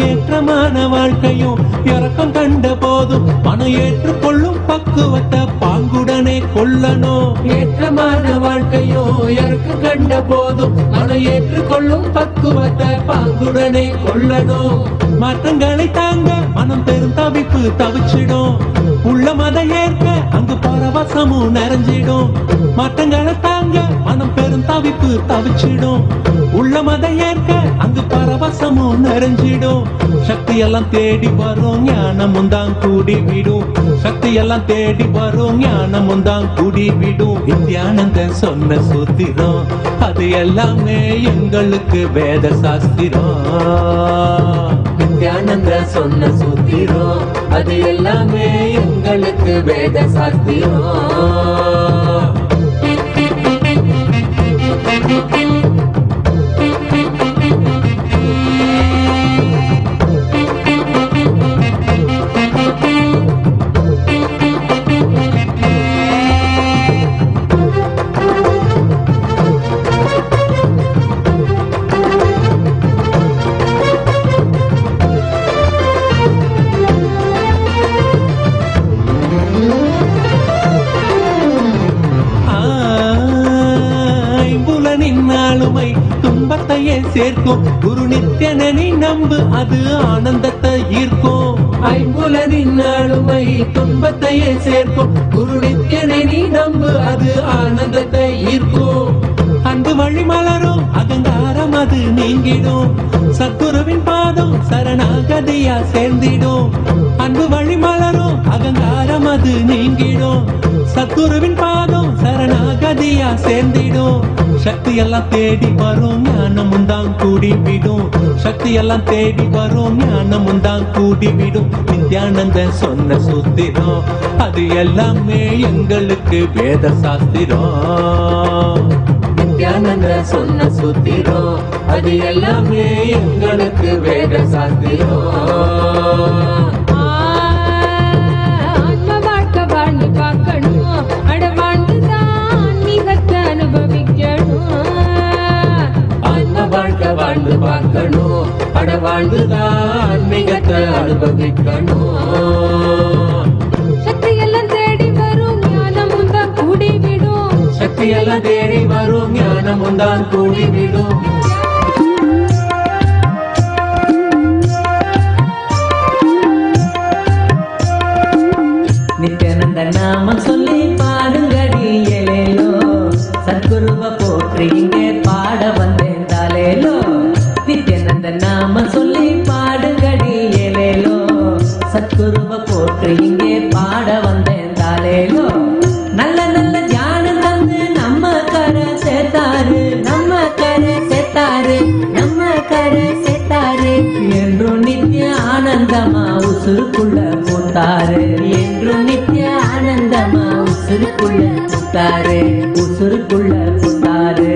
ஏற்றமான வாழ்க்கையும் இறக்கம் கண்ட போதும் மனம் ஏற்றுக்கொள்ளும் பக்குவத்தை பாங்குடனே கொள்ளணும். ஏற்றமான வாழ்க்கையும் இறக்கம் கண்ட போதும் மனம் ஏற்றுக்கொள்ளும் பக்குவத்தை பாங்குடனே கொள்ளணும். மாற்றங்களை தாங்க மனம் பெரும் தவிப்பு தவிச்சிடும். உள்ள மத ஏற்க அங்கு பரவசமும் நிறைஞ்சிடும். மாற்றங்களை தாங்க மனம் பெரும் தவிப்பு தவிச்சிடும். உள்ள மத ஏற்க அங்கு பரவசமும் நிறைஞ்சிடும். சக்தி எல்லாம் தேடி வரும் ஞானமும் தான் கூடிவிடும். சக்தி எல்லாம் தேடி வரும் ஞானமும் தான் கூடிவிடும். நித்யானந்தன் சொன்ன சூத்திரம் அது எல்லாமே எங்களுக்கு வேத சாஸ்திரம். நித்யானந்தன் சொன்ன சூத்திரம் அது எல்லாமே எங்களுக்கு வேத சாஸ்திரம். ஆளுமை துன்பத்தையே சேர்க்கும். குரு நித்யனனை நம்பு அது ஆனந்தத்தை ஈர்க்கும். ஐம்புலனின் ஆளுமை துன்பத்தையே சேர்க்கும். குரு நித்யனை நீ நம்பு அது ஆனந்தத்தை ஈர்க்கும். அன்பு வழி மலரும் அகங்காரம் அது நீங்கிடும். சத்குருவின் பாதம் சரணாகதியா சேர்ந்திடும். அன்பு வழி மலரும் அகங்காரம் அது நீங்கிடும். சத்குருவின் பாதம் சரணாகதியா சேர்ந்திடும். சக்தி எல்லாம் தேடி வரும் ஞானமும் தான் கூடிவிடும். சக்தி எல்லாம் தேடி வரும் ஞானமும் தான் கூடிவிடும். நித்யானந்தன் சொன்ன சூத்திரம் அது எல்லாமே எங்களுக்கு வேத சாஸ்திரம். நித்யானந்தன் சொன்ன சூத்திரம் அது எல்லாமே எங்களுக்கு வேத சாஸ்திரம். வாழ்ந்து பார்க்கணும், அட வாழ்ந்துதான் மிகத்தை அனுபவிக்கணும். ஆன்ம வாழ்க்கை வாழ்ந்து பார்க்கணும், அட வாழ்ந்துதான் மிகத்தை அனுபவிக்கணும். சக்தியெல்லாம் தேடி வரும் ஞானமும் தான் கூடிவிடும். சக்தியெல்லாம் தேடி வரும் ஞானமும் தான் கூடிவிடும். நித்யானந்த நாம சொல்லி பாடுங்கடி ஏலேலோ, சத்குருவ போற்றி இங்கே பாட வந்தேன் தாலேலோ. நித்யானந்த நாம சொல்லி பாடுங்கடி ஏலேலோ, சத்குருவ போற்றி இங்கே பாட வந்தேன் தாலேலோ. நல்ல நல்ல தியானம் தந்து நம்ம கரை சேர்த்தாரு, நம்ம கரை சேர்த்தாரு, நம்ம கரை சேர்த்தாரு. என்றும் நித்திய ஆனந்தமா உசுருக்குள்ள போட்டாரு, என்றும் நித்திய ஆனந்தமா உசுருக்குள்ள போட்டாரு, உசுருக்குள்ள போட்டாரு.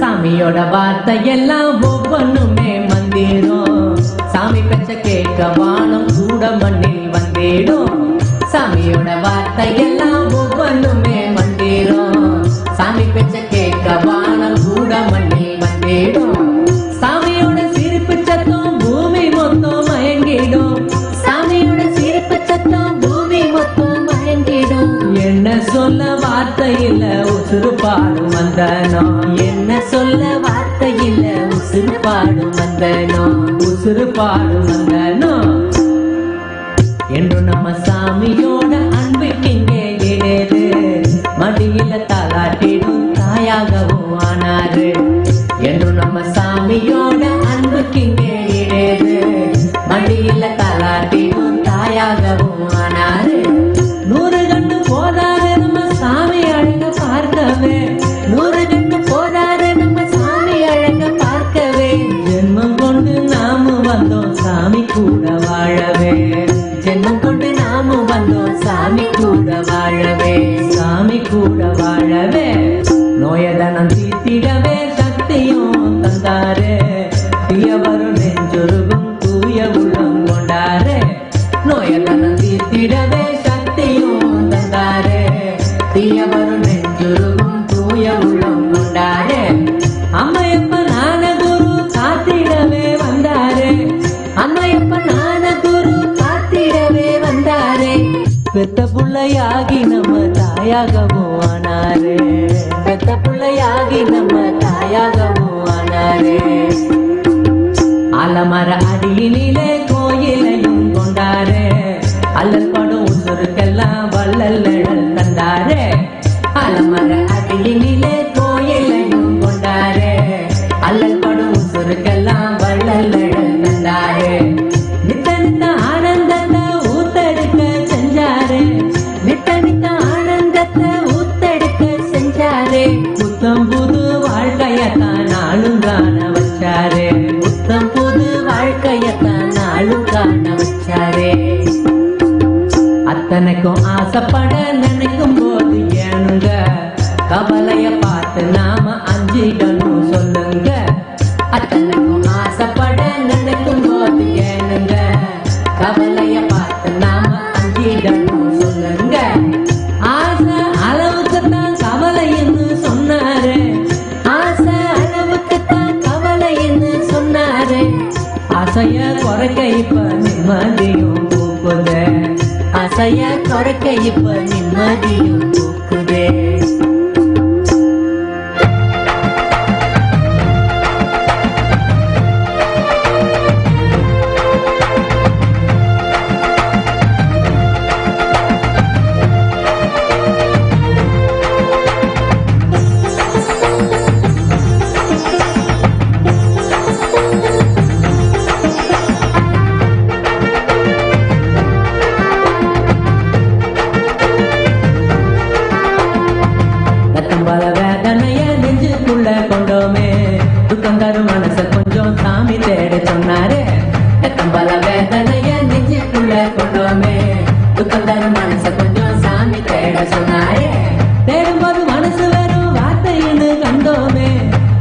சாமியோட வார்த்தை எல்லாம் ஒவ்வொன்றுமே மந்திரம், சாமி பெற்ற கேட்க வானம் கூட மண்ணில் வந்திடும். சாமியோட வார்த்தை எல்லாம் ஒவ்வொன்றுமே மந்திரம், சாமி பெற்ற கேட்க வானம் கூட மண்ணில் வந்திடும். சாமியோட சிரிப்பு சத்தம் பூமி மொத்தம் மயங்கிடும், சாமியோட சிரிப்பு சத்தம் பூமி மொத்தம் மயங்கிடும். என்ன சொல்ல வார்த்தை இல்ல உசுறு பாடும் வந்தனோ, என்ன சொல்ல வார்த்தை இல்ல உசுறு பாடும் வந்தனோ, உசுறு பாடும் வந்தனோ. என்று நம்ம சாமியோட அன்புக்கிங்கே இடேது, மடியில தாளாட்டிடும் தாயாகவும் ஆனாரு. என்று நம்ம சாமியோட அன்புக்கிங்கே இடேது, மடியில தாளாட்டிடும் தாயாகவும் ஆனாரு. 100 கண்டு போதாது நம்ம சாமி அழக பார்க்கவே, 100 கண்டு போதாது நம்ம சாமி அழக பார்க்கவே. ஜென்மம் கொண்டு நாம வந்தோம் சாமி கூட வாழவே, ஜென்மம் கொண்டு நாம வந்தோம் சாமி கூட வாழவே, சாமி கூட வாழவே. நோயதனம் தீர்த்திடவே சக்தியும் தந்தாரே, தீயவரும் நெஞ்சொருகும் தூய உள்ளம் கொண்டாரே. நோயதனம் தீர்த்திடவே சக்தியும் தந்தாரே, தீயவரும் நெஞ்சொருகும் தூய உள்ளம் கொண்டாரே. அம்மையப்ப நான குரு காத்திடவே வந்தாரே, அம்மையப்ப நான குரு காத்திடவே வந்தாரே. பெத்த புள்ளையாகி நம்ம தாயாகவும் ஆனாரே, பெத்த புள்ளையாகி நம்ம தாயாகவும் ஆனாரே. ஆலமர அடியினிலே கோயிலையும் கொண்டாரே, அல்லல் படும் உசுருக்கெல்லாம் வள்ளல் நிழல் தந்தாரே. ஆலமர அடியினிலே கோயிலையும் கொண்டாரே, அல்லல் படும் உசுருக்கெல்லாம் வள்ளல் நிழல் தந்தாரே. நித்த நித்த ஆனந்தத்தை ஊத்தெடுக்க செஞ்சாரே, நித்த நித்த ஆனந்தத்தை ஊத்தெடுக்க செஞ்சாரே. புத்தம் புது வாழ்க்கையத்தான் நாளும் காண வச்சாரே, புத்தம் புது வாழ்க்கையத்தான் நாளும் காண வச்சாரே. அத்தனைக்கும் ஆசைப்பட நினைக்கும் போது ஏனுங்க, கவலைய பார்த்து நாம அஞ்சிடணும் சொல்லுங்க. அத்தனைக்கும் ஆசைப்பட நினைக்கும் போது ஏனுங்க, கவலைய பார்த்து நாம அஞ்சிடணும் சொல்லுங்க. ஆசை அளவுக்கு தான் கவலைன்னு சொன்னாரு, ஆசை அளவுக்கு தான் கவலைன்னு சொன்னாரு. ஆசைய குறைக்க இப்ப நிம்மதியும் போக்குதே, ஆசைய குறைக்க இப்ப நிம்மதியும் போக்குதே. பல வேதனைய நெஞ்சுக்குள்ள கொண்டோமே, துக்கம் தரும் மனச கொஞ்சம் சாமி தேட சொன்னாரே. பல வேதனைய நெஞ்சுக்குள்ள கொண்டோமே, துக்கம் தரும் மனச கொஞ்சம் சாமி தேட சொன்னாரே. தேடும்போது மனசு வெறும் வார்த்தைன்னு கண்டோமே,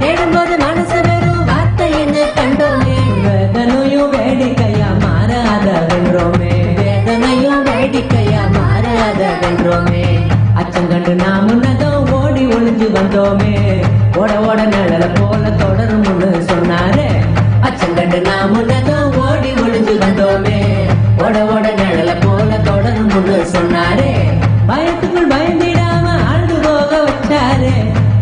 தேடும்போது மனசு வெறும் வார்த்தைன்னு கண்டோமே. வேதனையும் வேடிக்கையா மாறாத வென்றோமே, வேதனையும் வேடிக்கையா மாறாத வென்றோமே. அச்சங்கண்டு நாம் முன்னதும் ஓடி ஒளிஞ்சு வந்தோமே, ஓட ஓட நிழல போல தொடரும்னு சொன்னாரே. அச்சங்கண்டு நாம் முன்ன சொன்னாரே. பயத்துக்குள் பயந்திடாம ஆழ்ந்து போக வச்சாரே.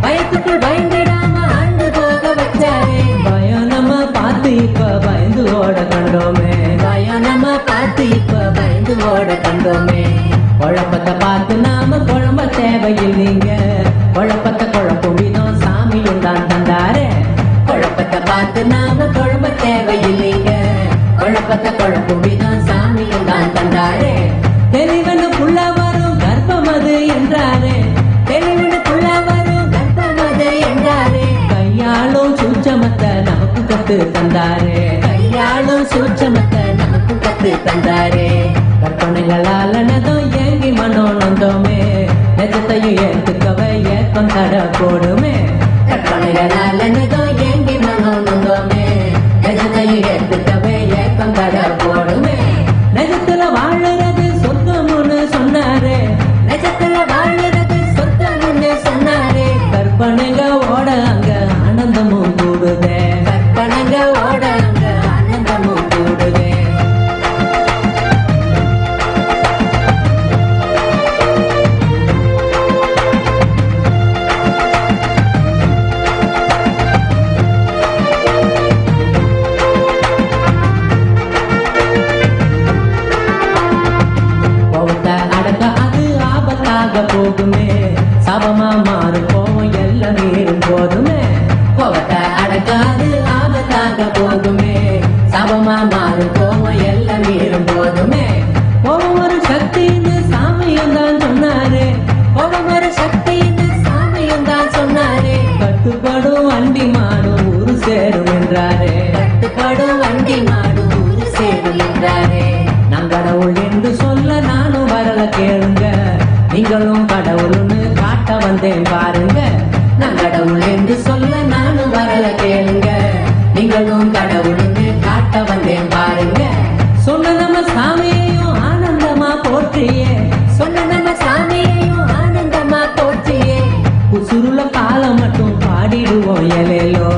பயத்துக்குள் பயந்திடாம ஆழ்ந்து போக வச்சாரே. பயம் நம்ம பார்த்து இப்ப பயந்து ஓட கண்டோமே. பயம் நம்ம பார்த்து இப்ப பயந்து ஓட கண்டோமே. குழப்பத்தை பார்த்து நாம குழம்ப தேவையில்லைங்க. குழப்பத்தை குழப்பம் விதம் சாமியும் தான் தந்தாரே. குழப்பத்தை பார்த்து நாம குழம்ப தேவையில்லைங்க. குழப்பத்தை குழப்பம் விதம் சாமியும் தான் தந்தாரே. தெளிவனுக்குள்ள வரும் கர்ப்பம் அது என்றாரே. தெளிவனுக்குள்ள வரும் கர்ப்பம் அது என்றாரே. கையாளும் சூட்சமத்தை நமக்கு கத்து தந்தாரே. கையாளும் சூட்சமத்தை நமக்கு கத்து தந்தாரே. கற்பனைகளால் நதம் ஏங்கி மனோ நொந்தோமே. நெஜத்தையும் ஏற்றுக்கவே ஏக்கம் தட போடுமே. கற்பனைகளால் நதம் ஏங்கி மனோ நொந்தோமே. நெஜத்தையும் ஏற்றுக்கவே ஏக்கம் தட போடுமே. நெஜத்துல வாழறது சொத்தம்னு சொன்னாரே. நெஜத்துல வாழறது சொத்தம்னு சொன்னாரே. கற்பனைங்க ஓட அங்க ஆனந்தமும் கூடுதே. கற்பனைங்க ஓட அங்க ஆனந்தமும் கூடுதே. போகுமே. சாபமா மாறும் கோவம் எல்லாம் மீறும் போதுமே. கோவத்தை அடக்காது ஆபத்தாக போகுமே. சாபமா மாறும் கோவம் எல்லாம் மீறும் போதுமே. கோவம் ஒரு சக்தின்னு சாமியும் தான் சொன்னாரு. கோவம் ஒரு சக்தின்னு சாமியும் தான் சொன்னாரு. கட்டுப்படும் வண்டி மாடும் ஊரு சேரும் என்றாரே. கட்டுப்படும் வண்டி மாடும் ஊரு சேரும் என்றாரே. நான் கடவுள் என்று சொல்ல நானும் வரல கேளுங்க. நீங்களும் கடவுள்னு காட்ட வந்தேன் பாருங்க. நான் கடவுள் என்று சொல்ல நானும் வரல கேளுங்க. நீங்களும் கடவுள்னு காட்ட வந்தேன் பாருங்க. சொன்ன நம்ம சாமியையும் ஆனந்தமா போற்றியே. சொன்ன நம்ம சாமியையும் ஆனந்தமா போற்றியே. உசுருல காலம் மட்டும் பாடிடுவோம் எலேலோ.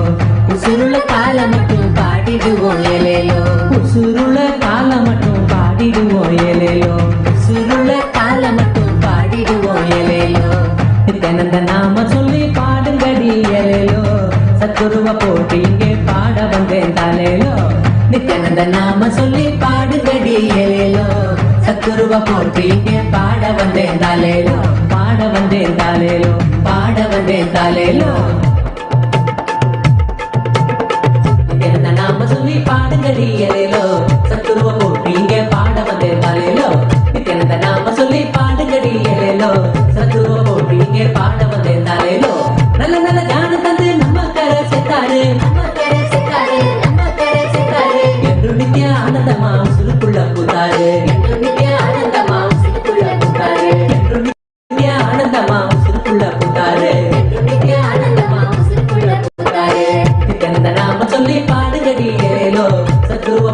உசுருல காலம் மட்டும் பாடிடுவோம் எலேலோ. உசுருல காலம் மட்டும் பாடிடுவோம் எலேலோ. உசுருல காலம் மட்டும் பாடிடுவோம் எலேலோ. நித்யானந்த நாம சொல்லி பாடுங்கடி எலேலோ. சத்குருவ போட்டு இங்கே பாட வந்தேன் தாலேலோ. நித்யானந்த நாம சொல்லி பாடுங்கடி எலேலோ. சத்குருவ போட்டு இங்கே பாட வந்தேன் தாலேலோ. பாட வந்தேன் தாலேலோ. பாட வந்தேன் தாலேலோ. நித்யானந்த நாம சொல்லி பாடுங்கடி எலேலோ. சத்குருவ போட்டு இங்கே பாட வந்தேன் தாலேலோ. நித்யானந்த நாம சொல்லி பாடுங்கடி எலேலோ. சத்குருவ போட்டு இங்கே பாட வந்தேன் தாலேலோ. நல்ல நல்ல ஞான தந்து நம்ம கரை சேர்த்தாரு. நம்ம கரை சேர்த்தாரு. நம்ம கரை சேர்த்தாரு. என்று நித்ய ஆனந்தமா சுருக்குள்ள பூத்தாரு. என்று நித்ய ஆனந்தமா சுருக்குள்ள பூத்தாரு. என்று நித்ய ஆனந்தமா சுருக்குள்ள பூத்தாரு. என்று நித்ய ஆனந்தமா சுருக்குள்ள பூத்தாரு. நித்யானந்த நாம சொல்லி பாடுங்கடி எலேலோ. சத்குருவ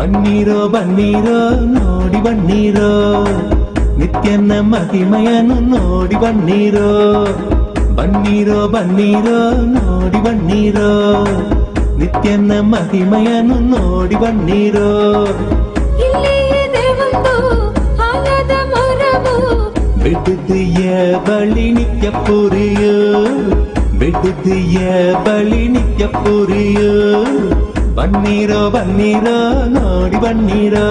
ಬನ್ನೀರೋ ಬನ್ನೀರೋ ನೋಡಿ ಬನ್ನೀರೋ ನಿತ್ಯನ ಮಹಿಮಯನು ನೋಡಿ ಬನ್ನೀರೋ ಬನ್ನೀರೋ ಬನ್ನೀರೋ ನೋಡಿ ಬನ್ನೀರೋ ನಿತ್ಯನ ಮಹಿಮಯನು ನೋಡಿ ಬನ್ನೀರೋ ಬಿಡುದಿಯ ಬಳಿ ನಿತ್ಯ ಪುರಿಯೋ ಬಿಡುದಿಯ ಬಳಿ ನಿತ್ಯ ಪುರಿಯೋ ಬನ್ನೀರೋ ಬನ್ನೀರೋ ನೋಡಿ ಬನ್ನೀರೋ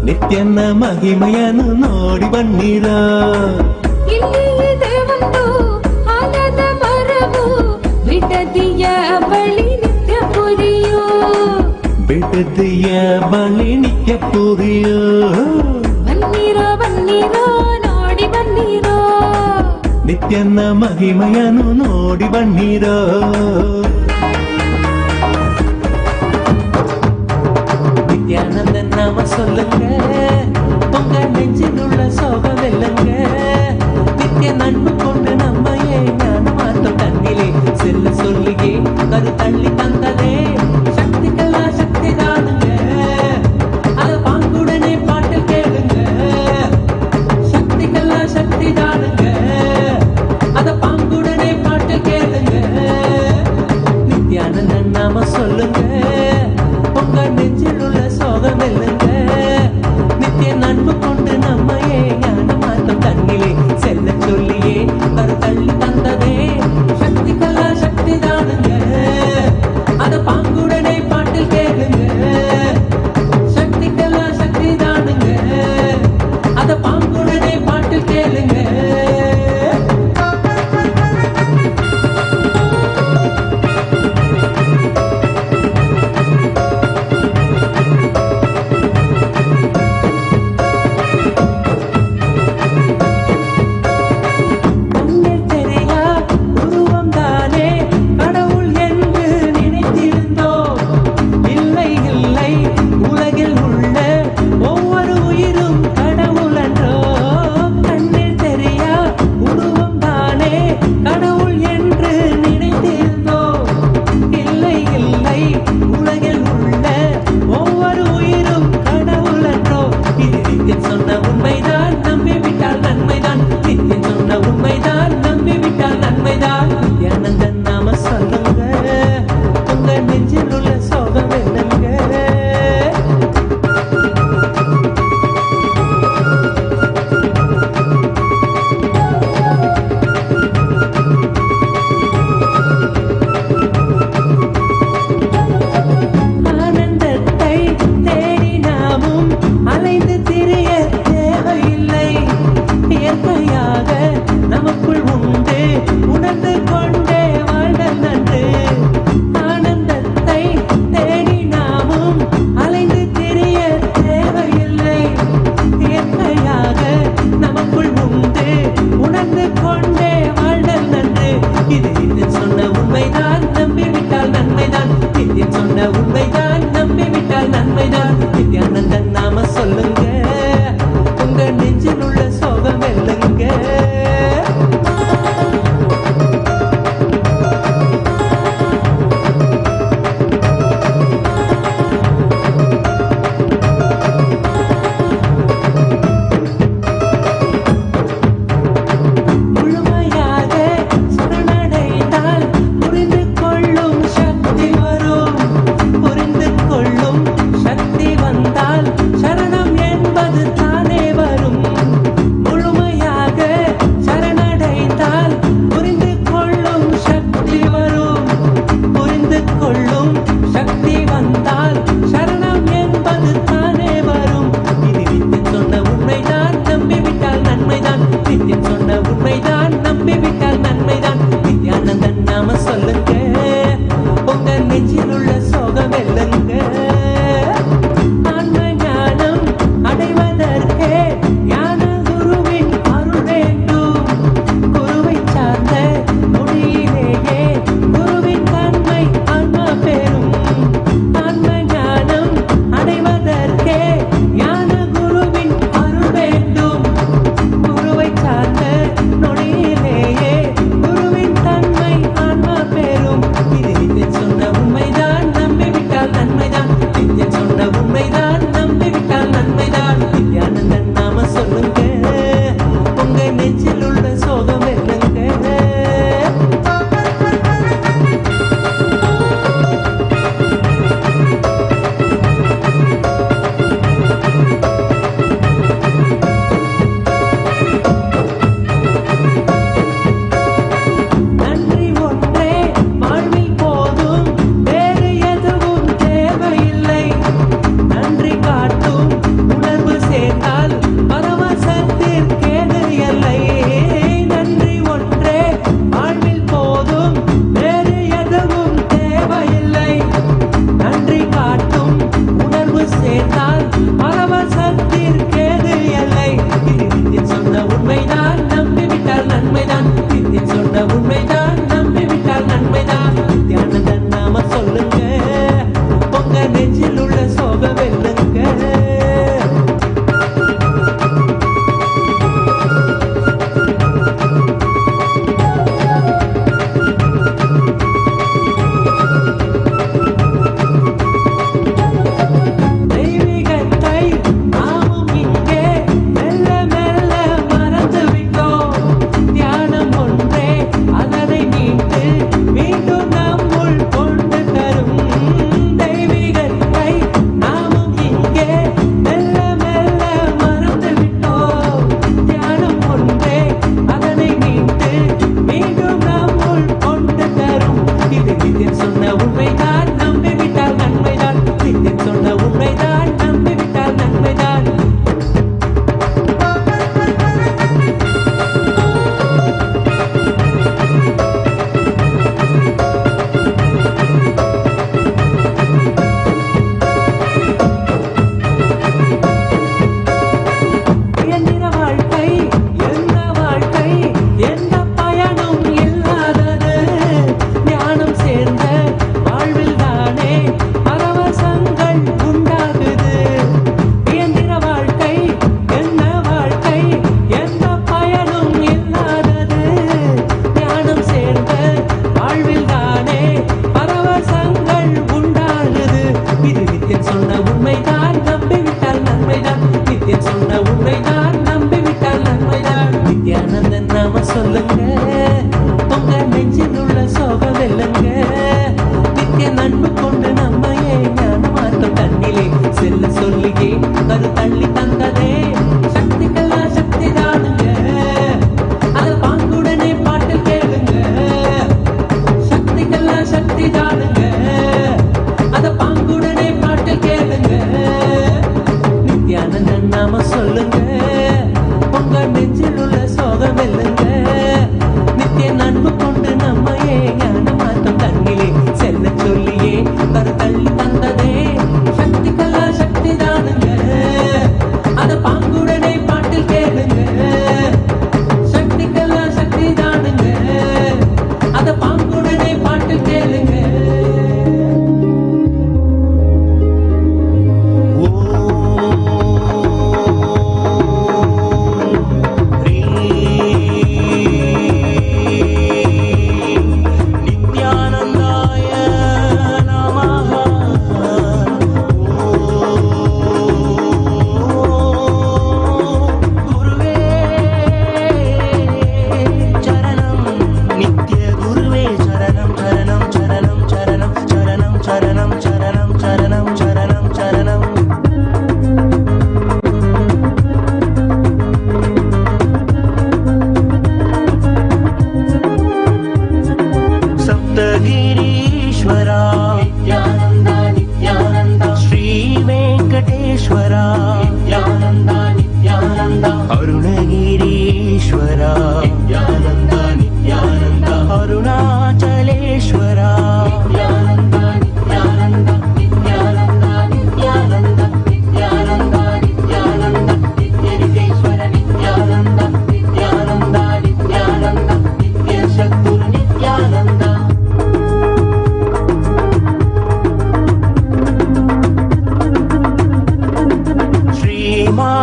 ನಿತ್ಯನ ಮಹಿಮೆಯನು ನೋಡಿ ಬನ್ನೀರೋ ಬಿಡದಿಯ ಬಳಿ ನಿತ್ಯ ಪುರಿಯೋ ಬಿಡುದಿಯ ಬಳಿ ನಿತ್ಯ ಪುರಿಯೋ ಬನ್ನೀರೋ ಬನ್ನೀರೋ ನೋಡಿ ಬನ್ನೀರೋ ನಿತ್ಯನ ಮಹಿಮೆಯನು ನೋಡಿ ಬನ್ನೀರೋ நித்யானந்தன் நாம சொல்லுங்க உங்க நெஞ்சில் உள்ள சோகம் இல்லைங்க நித்திய நட்பு கொண்டு நம்மையே ஞான மாத்தம் தண்ணிலே செல்ல சொல்லியே கரு தள்ளி தந்ததே சக்திக்கெல்லாம் சக்தி தானுங்க அத பாங்குடனே பாட்டு கேளுங்க சக்திக்கெல்லாம் சக்தி தானுங்க அத பாங்குடனே பாட்டு கேளுங்க நித்யானந்தன் நாம சொல்லுங்க உங்க நெஞ்சில் உள்ள சோகம் இல்லைங்க நித்திய நட்பு கொண்டு நம்மையே ஞான மாத்தம் தண்ணிலே செல்ல சொல்லியே கரு தள்ளி தந்ததே சக்திக்கலா சக்தி தானுங்க அத பாங்குடனே பாட்டில் கேளுங்க சக்திக்கலா சக்தி தானுங்க அத பாங்குடனே பாட்டில் கேளுங்க புரிந்து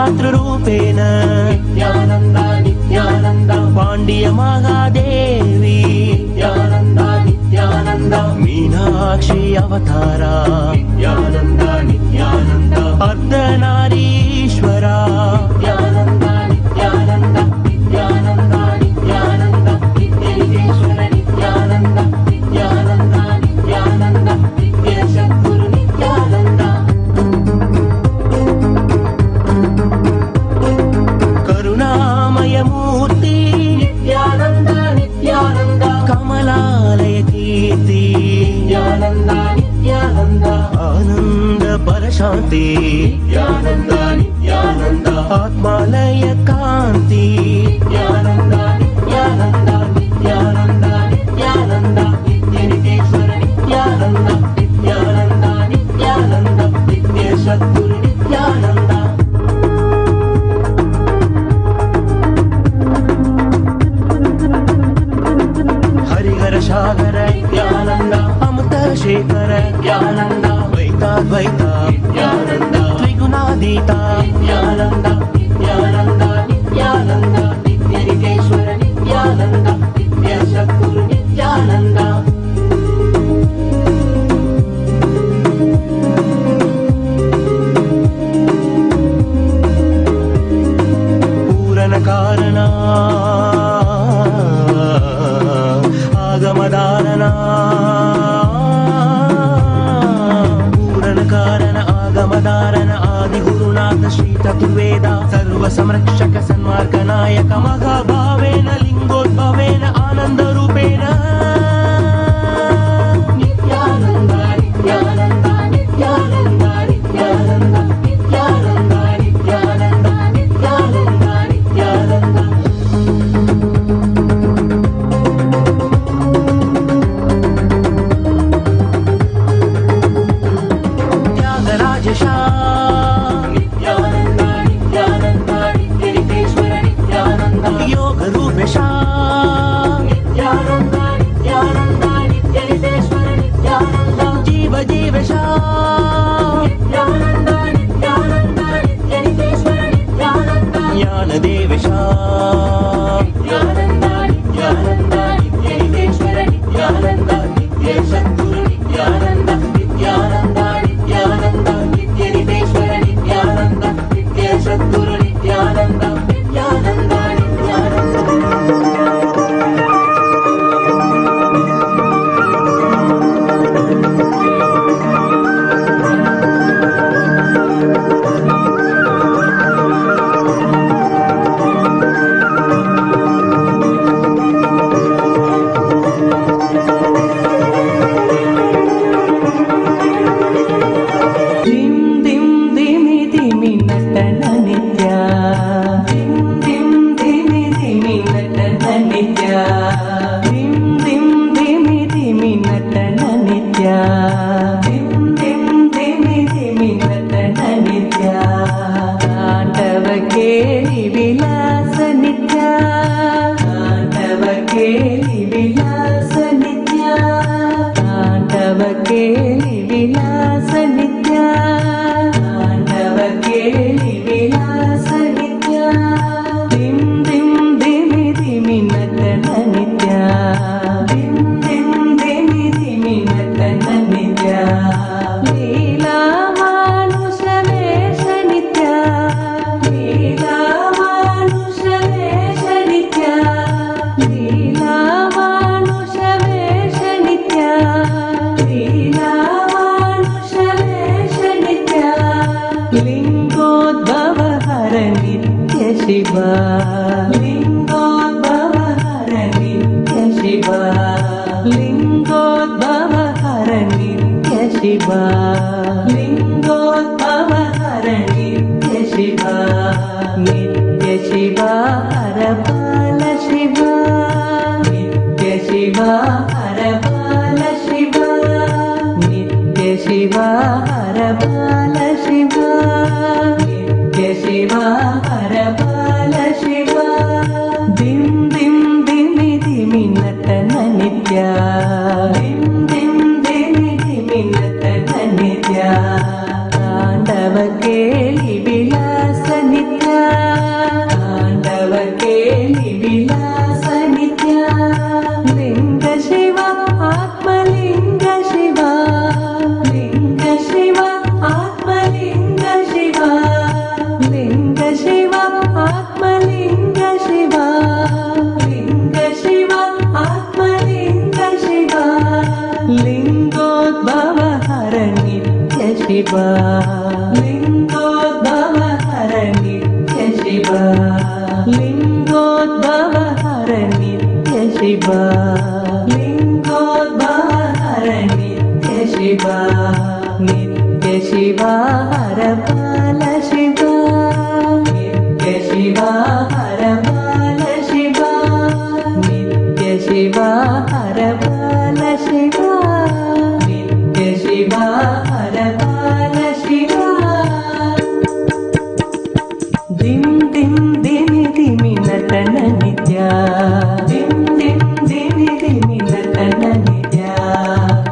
मातृरूपेण नित्यानन्द नित्यानन्द पाण्ड्य महादेवी नित्यानन्द नित्यानन्द मीनाक्षी अवतारा नित्यानन्द नित्यानन्द अर्धनारीश्वरा नित्यानन्द नित्यानन्द नित्यानन्द नित्यानन्द नित्यलिङ्गेश्वर नित्यानन्द नित्यानन्द नित्यानन्द नित्यशद्गुरु नित्यानन्द करुणामय मूर्ति नित्यानन्द नित्यानन्द कमलालय कीर्ति नित्यानन्द नित्यानन्द आनन्द परशान्ति नित्यानन्द नित्यानन्द आत्मालय कान्ति नित्यानन्द नित्यानन्द नित्यानन्द नित्यानन्द नित्यलिङ्गेश्वर नित्यानन्द नित्यानन्द नित्यानन्द नित्यशद्गुरु नित्यानन्द हरिहर सागर नित्यानन्द अमृत शेखर नित्यानन्द द्वैताद्वैत नित्यानन्द त्रिगुणातीता नित्यानन्द नित्यानन्द नित्यानन्द नित्यलिङ्गेश्वर नित्यानन्द नित्यशद्गुरु नित्यानन्द पूरण कारण आगमदारणा पूरण कारण आगमदारण आदिगुरुनाथ श्री चतुर्वेद सर्वसंरक्षक सन्मार्गनायक महाभावेन लिंगोद्भवेन आनन्दरूपेण नित्यानन्द नित्यानन्द नित्यानन्द नित्यानन्द नित्यानन्द नित्यानन्द नित्यानन्द नित्यानन्द त्यागराजशा नित्यानन्द नित्यानन्द नित्यलिङ्गेश्वर नित्यानन्द योगरूपेशा नित्यानन्द नित्यानन्द नित्यलिङ्गेश्वर नित्यानन्द जीव जीवेशा नित्यानन्द नित्यानन्द नित्यलिङ्गेश्वर नित्यानन्द ज्ञानदेवेशा नित्यानन्द नित्यानन्द नित्यलिङ्गेश्वर नित्यानन्द नित्यशद्गुरु नित्यानन्द नित्यानन्द नित्यानन्द नित्यलिङ्गेश्वर नित्यानन्द नित्यशद्गुरु नित्यानन्द नित्यानन्द तांडव केली विलास नित्य ಶಿವ ಲಿಂಗೋದ್ಭವ ಹರ ನಿತ್ಯ ಶಿವ ಲಿಂಗೋದ್ಭವ ಹರ ನಿತ್ಯ ಶಿವ ಲಿಂಗೋದ್ಭವ ಹರ ನಿತ್ಯ ಶಿವ ನಿತ್ಯ ಶಿವ ಹರ ಬಾಲ ಶಿವ ನಿತ್ಯ ಶಿವ ಹರ ಬಾಲ ಶಿವ ನಿತ್ಯ ಶಿವ ಹರ ಬಾಲ ಶಿವ ನಿತ್ಯ ಶಿವ ಹರ ಬಾಲ ಶಿವ ದಿಂ ದಿಂ ದಿಮಿ ದಿಮಿ ನಟನ ನಿತ್ಯ ದಿಂ ದಿಂ ದಿಮಿ ದಿಮಿ ನಟನ ನಿತ್ಯ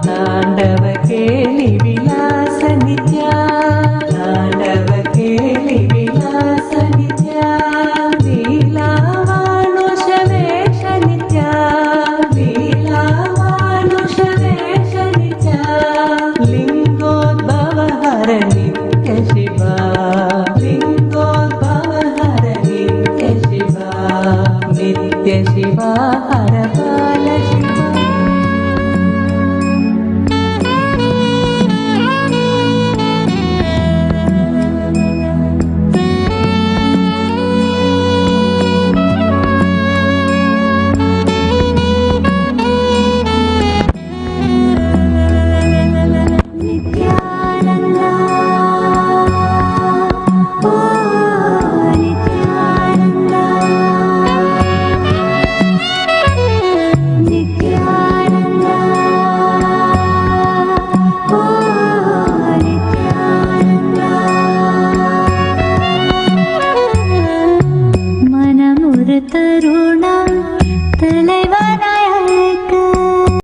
ತಾಂಡವ ಕೇಳಿ ವಿಲಾಸ ನಿತ್ಯ ತಾಂಡವ ಕೇಳಿ ವಿಲಾಸ ನಿತ್ಯ ಲೀಲಾವಾನುಷ ವೇಷ ನಿತ್ಯ ಲೀಲಾವಾನುಷ ವೇಷ ನಿತ್ಯ ಲಿಂಗೋದ್ಭವ ಹರ